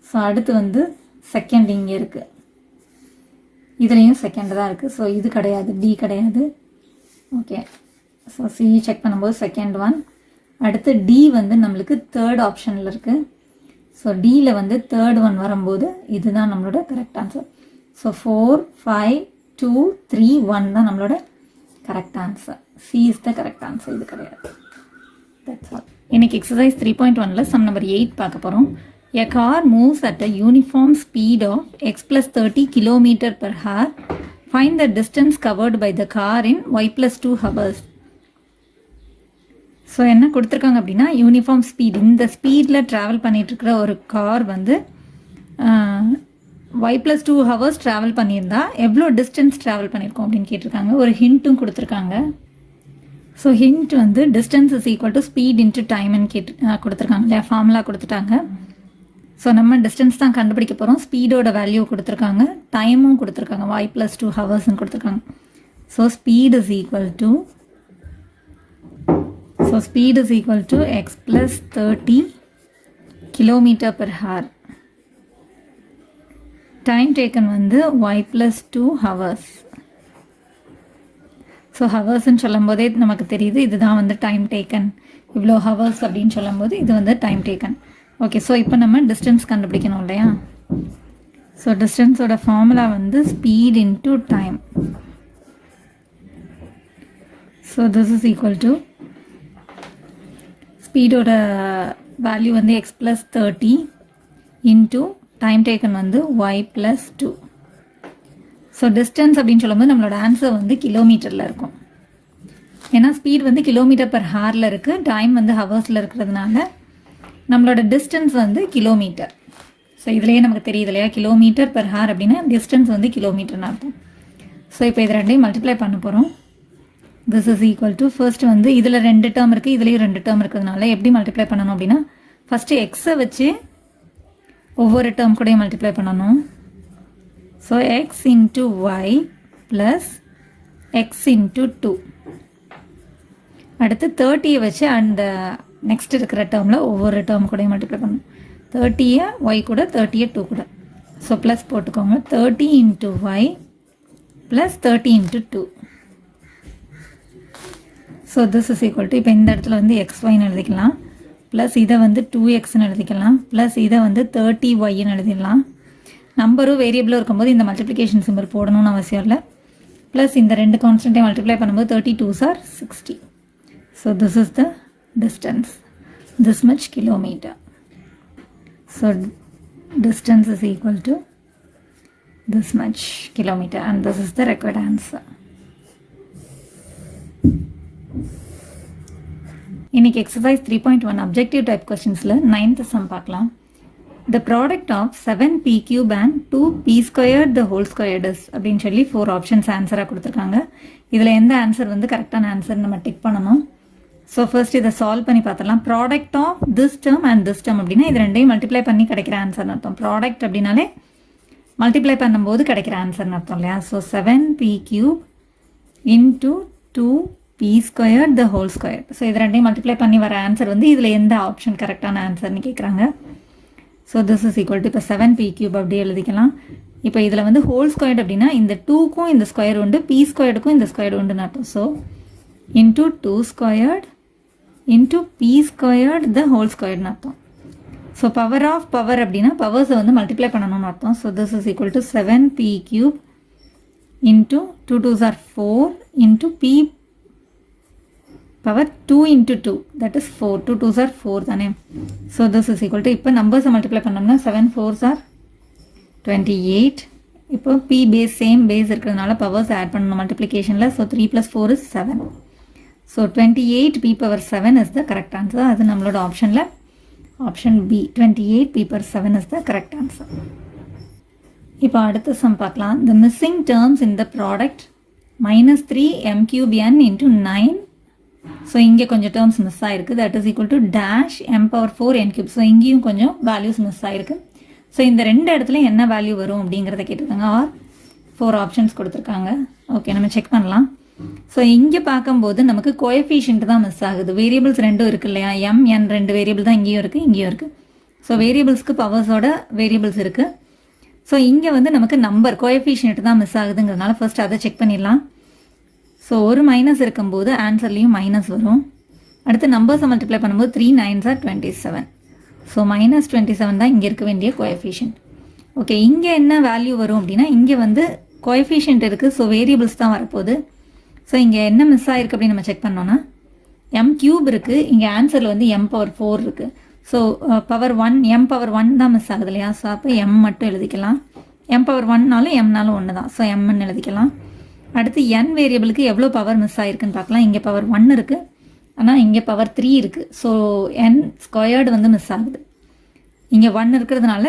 ஸோ அடுத்து வந்து செகண்ட் இங்கே இருக்குது. இதுலேயும் செகண்ட் தான் இருக்குது. ஸோ இது கிடையாது, டி கிடையாது. ஓகே. ஸோ சி செக் பண்ணும்போது செகண்ட் ஒன். அடுத்து டி வந்து நம்மளுக்கு தேர்ட் ஆப்ஷனில் இருக்குது. ஸோ டியில் வந்து தேர்ட் ஒன் வரும்போது இதுதான் நம்மளோட கரெக்ட் ஆன்சர். ஸோ 4 5 2 3 1 தான் நம்மளோட correct answer. C is the correct answer. இது கிடையாது. That's all. இன்னைக்கு எக்ஸசைஸ் 3.1ல சம் நம்பர் 8 பார்க்க போகிறோம். A car moves at a uniform speed of x plus 30 km per hour. Find the distance covered by the car in y plus 2 hours. So என்ன கொடுத்துருக்காங்க அப்படின்னா யூனிஃபார்ம் ஸ்பீட், இந்த ஸ்பீடில் ட்ராவல் பண்ணிகிட்ருக்கிற ஒரு கார் வந்து y plus 2 hours ட்ராவல் பண்ணியிருந்தா எவ்வளோ டிஸ்டன்ஸ் ட்ராவல் பண்ணியிருக்கோம் அப்படின்னு கேட்டிருக்காங்க. ஒரு ஹிண்ட்டும் கொடுத்துருக்காங்க. ஸோ ஹிண்ட் வந்து distance is equal to speed into டைம்னு கொடுத்துருக்காங்க இல்லையா? ஃபார்முலா கொடுத்துட்டாங்க. ஸோ நம்ம டிஸ்டன்ஸ் தான் கண்டுபிடிக்க போகிறோம். ஸ்பீடோட வேல்யூ கொடுத்துருக்காங்க, டைமும் கொடுத்துருக்காங்க. y plus 2 hours கொடுத்துருக்காங்க. So speed is equal to x plus 30 km per hour. Time taken வந்து y plus 2 hours. ஸோ ஹவர்ஸ்ன்னு சொல்லும் போதே நமக்கு தெரியுது இதுதான் வந்து டைம் டேக்கன். இவ்வளோ ஹவர்ஸ் அப்படின்னு சொல்லும்போது இது வந்து டைம் டேக்கன். ஓகே. ஸோ இப்போ நம்ம டிஸ்டன்ஸ் கண்டுபிடிக்கணும் இல்லையா? ஸோ டிஸ்டன்ஸோட ஃபார்முலா வந்து speed into time. So this is equal to ஸ்பீடோட வேல்யூ வந்து x plus 30 into time taken வந்து y plus 2. ஸோ டிஸ்டன்ஸ் அப்படின்னு சொல்லும்போது நம்மளோட ஆன்சர் வந்து கிலோமீட்டரில் இருக்கும். ஏன்னா ஸ்பீட் வந்து கிலோமீட்டர் பர் ஹாரில் இருக்குது, டைம் வந்து ஹவர்ஸில் இருக்கிறதுனால நம்மளோட டிஸ்டன்ஸ் வந்து கிலோமீட்டர். ஸோ இதுலேயே நமக்கு தெரியுது இல்லையா? கிலோமீட்டர் பர் ஹார் அப்படின்னா டிஸ்டன்ஸ் வந்து கிலோமீட்டர்னு அர்த்தம். ஸோ இப்போ இது ரெண்டையும் மல்டிப்ளை பண்ண போகிறோம். This is equal to first வந்து இதில் 2 டேர்ம் இருக்குது, இதுலேயும் 2 டேர்ம் இருக்கிறதுனால எப்படி மல்டிப்ளை பண்ணணும் அப்படின்னா ஃபஸ்ட்டு எக்ஸை வச்சு ஒவ்வொரு டேர்ம் கூடயும் மல்டிப்ளை பண்ணணும். So x into y plus x into 2. அடுத்து 30யை வச்சு அந்த நெக்ஸ்ட் இருக்கிற டேர்மில் ஒவ்வொரு டேர்ம் கூடயும் மல்டிப்ளை பண்ணணும். 30யை ஒய் கூட 30யை 2 கூட. ஸோ ப்ளஸ் போட்டுக்கோங்க. 30 into y plus 30 into 2. So this is equal to இப்போ இந்த இடத்துல வந்து XYன்னு எழுதிக்கலாம், ப்ளஸ் இதை வந்து 2Xன்னு எழுதிக்கலாம், ப்ளஸ் இதை வந்து 30Yன்னு எழுதிடலாம். நம்பரும் வேரியபிளும் இருக்கும்போது இந்த மல்டிப்ளிகேஷன் சிம்பிள் போடணும்னு அவசியம் இல்லை. ப்ளஸ் இந்த 2 கான்ஸ்டன்ட்டையும் மல்டிப்ளை பண்ணும்போது 32s are 60. So this is the distance, this much kilometer. So distance is equal to this much kilometer and this is the required answer. இன்னைக்கு exercise 3.1 objective type questionsல 9th sum பார்க்கலாம். The product of 7p cube and 2p squared the whole squared is அப்படின்னு சொல்லி 4 ஆப்ஷன்ஸ் ஆன்சராக கொடுத்துருக்காங்க. இதில் எந்த ஆன்சர் வந்து கரெக்டான ஆன்சர் நம்ம டிக் பண்ணணும். ஸோ ஃபர்ஸ்ட் இதை சால்வ் பண்ணி பார்த்துடலாம். Product of this term and this term அப்படின்னா இது ரெண்டையும் மல்டிப்ளை பண்ணி கிடைக்கிற ஆன்சர்னு அர்த்தம். ப்ராடக்ட் அப்படின்னாலே மல்டிப்ளை பண்ணும்போது கிடைக்கிற ஆன்சர்னு அர்த்தம் இல்லையா. So 7p³ into 2p² the whole square. So இது ரெண்டையும் மல்டிப்ளை பண்ணி வர ஆன்சர் வந்து இதில் எந்த ஆப்ஷன் கரெக்டான ஆன்சர்னு கேட்குறாங்க. So this is equal to இப்போ 7p³ அப்படியே எழுதிக்கலாம். இப்போ இதில் வந்து ஹோல் ஸ்கொயர்டு அப்படின்னா இந்த 2க்கும் இந்த ஸ்கொயர் உண்டு, p² இந்த ஸ்கொயர் உண்டுன்னு அர்த்தம். So into 2² into p² the whole ஸ்கொயர்னு அர்த்தம். ஸோ பவர் ஆஃப் பவர் அப்படின்னா பவர்ஸை வந்து மல்டிப்ளை பண்ணணும்னு அர்த்தம். So this is equal to 7p³ into 2 2s are 4 into p power 2 into 2 that is 4. 2 2s are 4 தானே. So this is equal to இப்போ நம்பர்ஸை மல்டிப்ளை பண்ணோம்னா 7 4s are 28. இப்போ p பேஸ் சேம் பேஸ் இருக்கிறதுனால பவர்ஸ் ஆட் பண்ணணும் மல்டிப்ளிகேஷனில். So 3 + 4 is 7. So 28p⁷ is the correct answer. அது நம்மளோட ஆப்ஷனில் option B 28p⁷ is the correct answer. இப்போ அடுத்த சம் பார்க்கலாம். The missing terms in the product -3m³ n × 9. So இங்கே கொஞ்சம் டேர்ம்ஸ் மிஸ் ஆகிருக்கு. That is equal to dash m⁴n³. So இங்கேயும் கொஞ்சம் வேல்யூஸ் மிஸ் ஆகிருக்கு. ஸோ இந்த ரெண்டு இடத்துல என்ன வேல்யூ வரும் அப்படிங்கிறத கேட்டிருக்காங்க. ஆர் 4 ஆப்ஷன்ஸ் கொடுத்துருக்காங்க. ஓகே, நம்ம செக் பண்ணலாம். ஸோ இங்கே பார்க்கும்போது நமக்கு கோஎஃபிஷியன்ட் தான் மிஸ் ஆகுது. வேரியபிள்ஸ் ரெண்டும் இருக்குது இல்லையா, m n 2 வேரியபிள் தான் இங்கேயும் இருக்குது இங்கேயும் இருக்குது. ஸோ வேரியபிள்ஸ்க்கு பவர்ஸோட வேரியபிள்ஸ் இருக்குது. ஸோ இங்கே வந்து நமக்கு நம்பர் கோஎஃபிஷியன்ட் தான் மிஸ் ஆகுதுங்கிறதுனால ஃபர்ஸ்ட் அதை செக் பண்ணிடலாம். ஸோ ஒரு மைனஸ் இருக்கும்போது ஆன்சர்லேயும் மைனஸ் வரும். அடுத்து நம்பர்ஸை மல்டிப்ளை பண்ணும்போது 3 9s are 27. ஸோ -27 தான் இங்கே இருக்க வேண்டிய கோஎஃபிஷியன்ட். ஓகே, இங்கே என்ன வேல்யூ வரும் அப்படின்னா இங்கே வந்து கோஎஃபிஷியன்ட் இருக்குது. ஸோ வேரியபிள்ஸ் தான் வரப்போகுது. ஸோ இங்கே என்ன மிஸ் ஆகிருக்கு அப்படின்னு நம்ம செக் பண்ணோன்னா m³ இருக்குது. இங்கே ஆன்சரில் வந்து m⁴ இருக்குது. ஸோ பவர் 1 m⁴ தான் மிஸ் ஆகுது இல்லையா. ஸோ அப்போ m மட்டும் எழுதிக்கலாம். m⁴ mனாலும் ஒன்று தான். ஸோ mன்னு எழுதிக்கலாம். அடுத்து n வேரியபிளுக்கு எவ்வளோ பவர் மிஸ் ஆகிருக்குன்னு பார்க்கலாம். இங்கே பவர் 1 இருக்குது, ஆனால் இங்கே பவர் 3 இருக்குது. ஸோ n² வந்து மிஸ் ஆகுது. இங்கே 1 இருக்கிறதுனால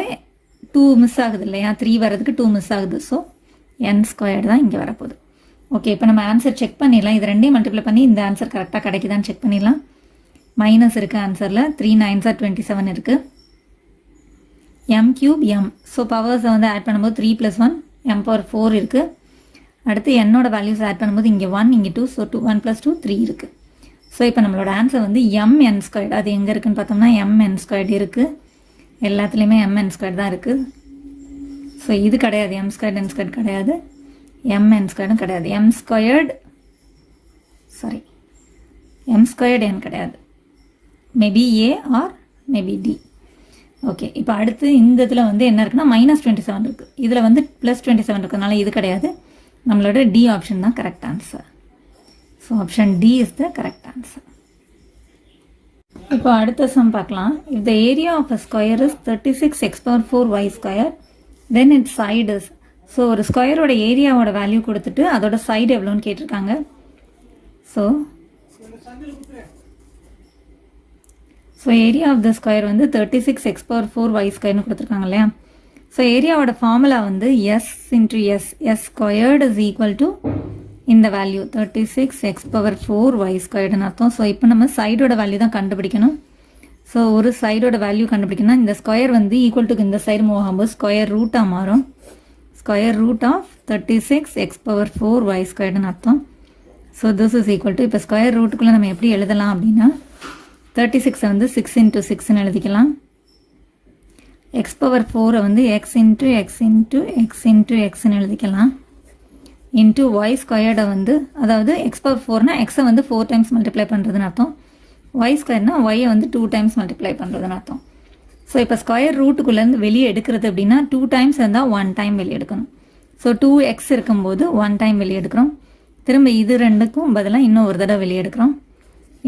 2 மிஸ் ஆகுது இல்லையா, 3 வர்றதுக்கு 2 மிஸ் ஆகுது. ஸோ n² தான் இங்கே வரப்போகுது. ஓகே, இப்போ நம்ம ஆன்சர் செக் பண்ணிடலாம். இது ரெண்டையும் மல்டிப்ளை பண்ணி இந்த ஆன்சர் கரெக்டாக கிடைக்குதான்னு செக் பண்ணிடலாம். மைனஸ் இருக்குது ஆன்சரில். 3 9s are 27 இருக்குது. m³ m. ஸோ பவர்ஸை வந்து ஆட் பண்ணும்போது 3 + 1 m⁴ இருக்குது. அடுத்து என்னோட வேல்யூஸ் ஆட் பண்ணும்போது இங்கே 1 இங்கே 2. ஸோ 1 + 2 3 இருக்குது. ஸோ இப்போ நம்மளோட ஆன்சர் வந்து mn². அது எங்கே இருக்குதுன்னு பார்த்தோம்னா mn² இருக்குது. எல்லாத்துலேயுமே mn² தான் இருக்குது. ஸோ இது கிடையாது, m² n² கிடையாது, mn² கிடையாது, m² n கிடையாது. Maybe A or maybe D. Okay, இப்போ அடுத்து இந்த இதில் வந்து என்ன இருக்குன்னா -27 இருக்குது. இதில் வந்து +27 இருக்கிறதுனால இது கிடையாது. நம்மளோட டி ஆப்ஷன் தான் correct answer. So option D is the correct answer. இப்போ அடுத்த சம் பார்க்கலாம். If the area of a square is 36x⁴y², then its side is. So ஒரு ஸ்கொயரோட ஏரியாவோட வேல்யூ கொடுத்துட்டு அதோட சைடு எவ்வளோன்னு கேட்டிருக்காங்க. So area of the square வந்து 36x⁴y² கொடுத்துருக்காங்க இல்லையா. ஸோ ஏரியாவோட ஃபார்முலா வந்து s × s² is equal to இந்த வேல்யூ 36x⁴y² அர்த்தம். ஸோ இப்போ நம்ம சைடோட வேல்யூ தான் கண்டுபிடிக்கணும். ஸோ ஒரு சைடோட வேல்யூ கண்டுபிடிக்கணும்னா இந்த ஸ்கொயர் வந்து ஈக்குவல் டு இந்த சைடு மூவ் ஆகும்போது ஸ்கொயர் ரூட்டாக மாறும். ஸ்கொயர் ரூட் ஆஃப் 36x⁴y² அர்த்தம். So this is equal to இப்போ ஸ்கொயர் ரூட்டுக்குள்ளே நம்ம எப்படி எழுதலாம் அப்படின்னா 36 வந்து 6 × 6ன்னு எழுதிக்கலாம். x⁴ வந்து x × x × x × xன்னு எழுதிக்கலாம். இன்ட்டு y² வந்து அதாவது x⁴ எக்ஸை வந்து 4 டைம்ஸ் மல்டிப்ளை பண்ணுறதுன்னு அர்த்தம். y² ஒய்யை வந்து 2 டைம்ஸ் மல்டிப்ளை பண்ணுறதுன்னு அர்த்தம். ஸோ இப்போ ஸ்கொயர் ரூட்டுக்குள்ளேருந்து வெளியே எடுக்கிறது அப்படின்னா 2 டைம்ஸ் இருந்தால் 1 டைம் வெளியே எடுக்கணும். ஸோ 2x இருக்கும்போது 1 டைம் வெளியே எடுக்கிறோம். திரும்ப இது ரெண்டுக்கும் பதிலாக இன்னும் ஒரு தடவை வெளியே எடுக்கிறோம்.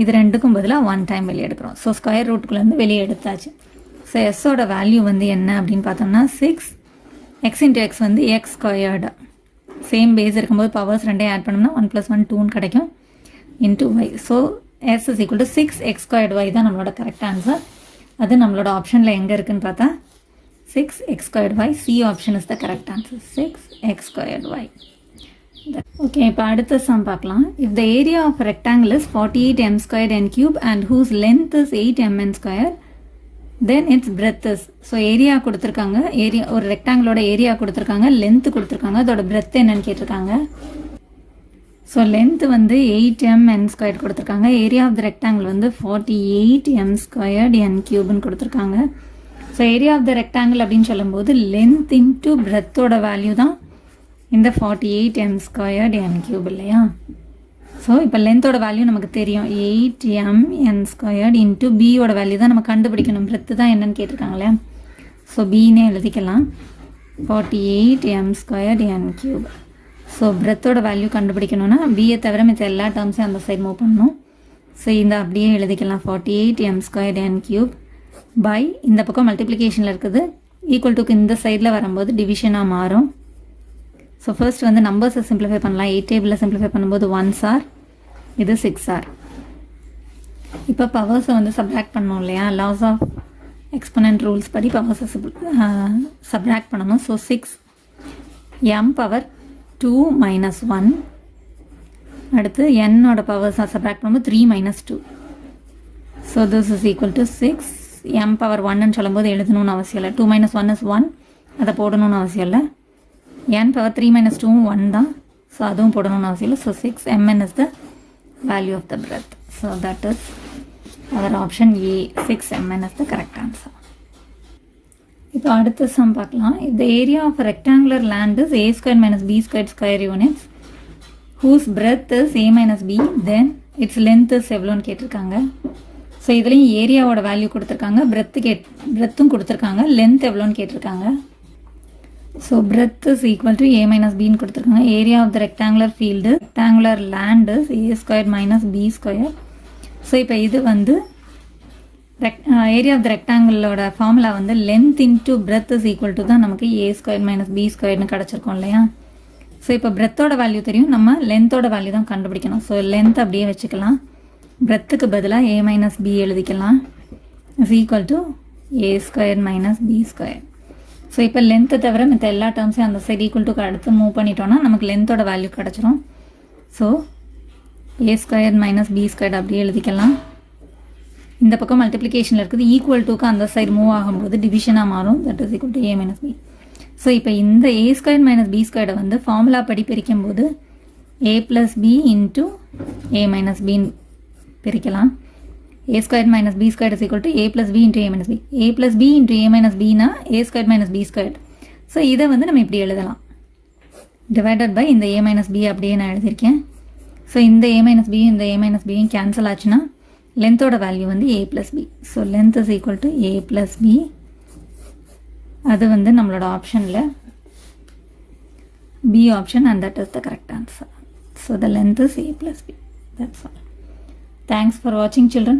இது ரெண்டுக்கும் பதிலாக 1 டைம் வெளியே எடுக்கிறோம். ஸோ ஸ்கொயர் ரூட்டுக்குள்ளேருந்து வெளியே எடுத்தாச்சு. ஸோ எஸ்ஸோட வேல்யூ வந்து என்ன அப்படின்னு பார்த்தோம்னா 6. x × x வந்து x². சேம் பேஸ் இருக்கும்போது பவர்ஸ் ரெண்டையும் ஆட் பண்ணோம்னா 1 + 1 2ன்னு கிடைக்கும். Into y. So s is equal to 6x²y தான் நம்மளோட கரெக்ட் ஆன்சர். அது நம்மளோட ஆப்ஷனில் எங்கே இருக்குன்னு பார்த்தா 6x²y. C option is the correct answer, 6x²y. Okay, இப்போ அடுத்த சம் பார்க்கலாம். If the area of rectangle is 48m² n³ and whose length is 8mn², then its breadth is. So area கொடுத்துருக்காங்க, ஏரியா ஒரு ரெக்டாங்கிளோட ஏரியா கொடுத்துருக்காங்க, லென்த்து கொடுத்துருக்காங்க, அதோட பிரெத் என்னன்னு கேட்டிருக்காங்க. ஸோ லென்த்து வந்து 8m(n²) கொடுத்துருக்காங்க. ஏரியா ஆஃப் த ரெக்டாங்கிள் வந்து 48m²(n³ கொடுத்துருக்காங்க. So area of the rectangle அப்படின்னு சொல்லும்போது லென்த் இன்ட்டு பிரெத்தோட வேல்யூ தான் இந்த 48m²(n³ இல்லையா? ஸோ இப்போ லென்த்தோட வேல்யூ நமக்கு தெரியும், 8m(n²) இன்ட்டு பியோட வேல்யூ தான் நம்ம கண்டுபிடிக்கணும். பிரெத்து தான் என்னன்னு கேட்டிருக்காங்க இல்லையா? ஸோ பின்னே எழுதிக்கலாம், 48m²(n³). ஸோ பிரெத்தோட வேல்யூ கண்டுபிடிக்கணும்னா பியை தவிர மிச்ச எல்லா டேர்ம்ஸையும் அந்த சைடு மூவ் பண்ணணும். ஸோ இந்த அப்படியே எழுதிக்கலாம், 48m²(n³ பை இந்த பக்கம் மல்டிப்ளிகேஷனில் இருக்குது, ஈக்குவல் டுக்கு இந்த சைடில் வரும்போது டிவிஷனாக மாறும். ஸோ ஃபர்ஸ்ட் வந்து நம்பர்ஸை சிம்பிளிஃபை பண்ணலாம். 8 டேபிளில் சிம்பிளிஃபை பண்ணும்போது 1s, இது 6s. இப்போ பவர்ஸை வந்து சப்ராக்ட் பண்ணணும் இல்லையா? லாஸ் ஆஃப் எக்ஸ்பனன்ட் ரூல்ஸ் படி பவர்ஸை சப்ராக்ட் பண்ணணும். ஸோ 6m⁻2 - 1, அடுத்து என்னோட பவர்ஸை சப்ராக்ட் பண்ணும்போது 3 - 2. So this is equal to 6m⁻1ன்னு சொல்லும்போது எழுதணும்னு அவசியம் இல்லை. 2 - 1 is 1, அதை போடணும்னு அவசியம் இல்லை. n⁻3 - 2 1 தான், ஸோ அதுவும் போடணும்னு அவசியம் இல்லை. So 6mn is the value of the breadth. So that is our option A, 6mn is the correct answer. இப்போ அடுத்த சம் பார்க்கலாம். If the area of a rectangular land is a² - b² square units whose breadth is a - b, then its length is எவ்வளோன்னு கேட்டிருக்காங்க. ஸோ இதுலேயும் ஏரியாவோட வேல்யூ கொடுத்துருக்காங்க, பிரெத்தும் கொடுத்துருக்காங்க, லென்த் எவ்வளோன்னு கேட்டிருக்காங்க. So breadth is equal to a - bன்னு கொடுத்துருக்காங்க. Area of the rectangular field, rectangular land is a² - b². So இப்போ இது வந்து ஏரியா ஆஃப் த ரெக்டாங்கிளோட ஃபார்முலா வந்து length into breadth is equal to தான் நமக்கு a² - b² கிடச்சிருக்கோம் இல்லையா? ஸோ இப்போ பிரெத்தோட வேல்யூ தெரியும், நம்ம லென்த்தோட வேல்யூ தான் கண்டுபிடிக்கணும். ஸோ லென்த் அப்படியே வச்சுக்கலாம், பிரெத்துக்கு பதிலாக a - b எழுதிக்கலாம், is equal to a² - b². So இப்போ லென்த்தை தவிர மற்ற எல்லா டேர்ம்ஸையும் அந்த சைடு ஈக்குவல் டு அடுத்து மூவ் பண்ணிட்டோன்னா நமக்கு லென்த்தோட வேல்யூ கிடச்சிரும். ஸோ a² - b² அப்படியே எழுதிக்கலாம். இந்த பக்கம் மல்டிப்ளிகேஷனில் இருக்குது, ஈக்குவல் டுக்கு அந்த சைடு மூவ் ஆகும்போது டிவிஷனாக மாறும், that is equal to a - b. So இப்போ இந்த a² - b² வந்து ஃபார்முலா படி பிரிக்கும் போது a + b into a - b பிரிக்கலாம். a² - b² is equal to a + b into a - b. a + b into a - b னா a² - b². ஸோ இதை வந்து நம்ம இப்படி எழுதலாம், டிவைடட் பை இந்த a - b அப்படியே நான் எழுதியிருக்கேன். ஸோ இந்த a - b இந்த a - b கேன்சல் ஆச்சுன்னா லென்த்தோட வேல்யூ வந்து a + b. So length is equal to a + b. அது வந்து நம்மளோட ஆப்ஷனில் B option, and that is the correct answer. So the length is a + b. That's all. Thanks for watching, children.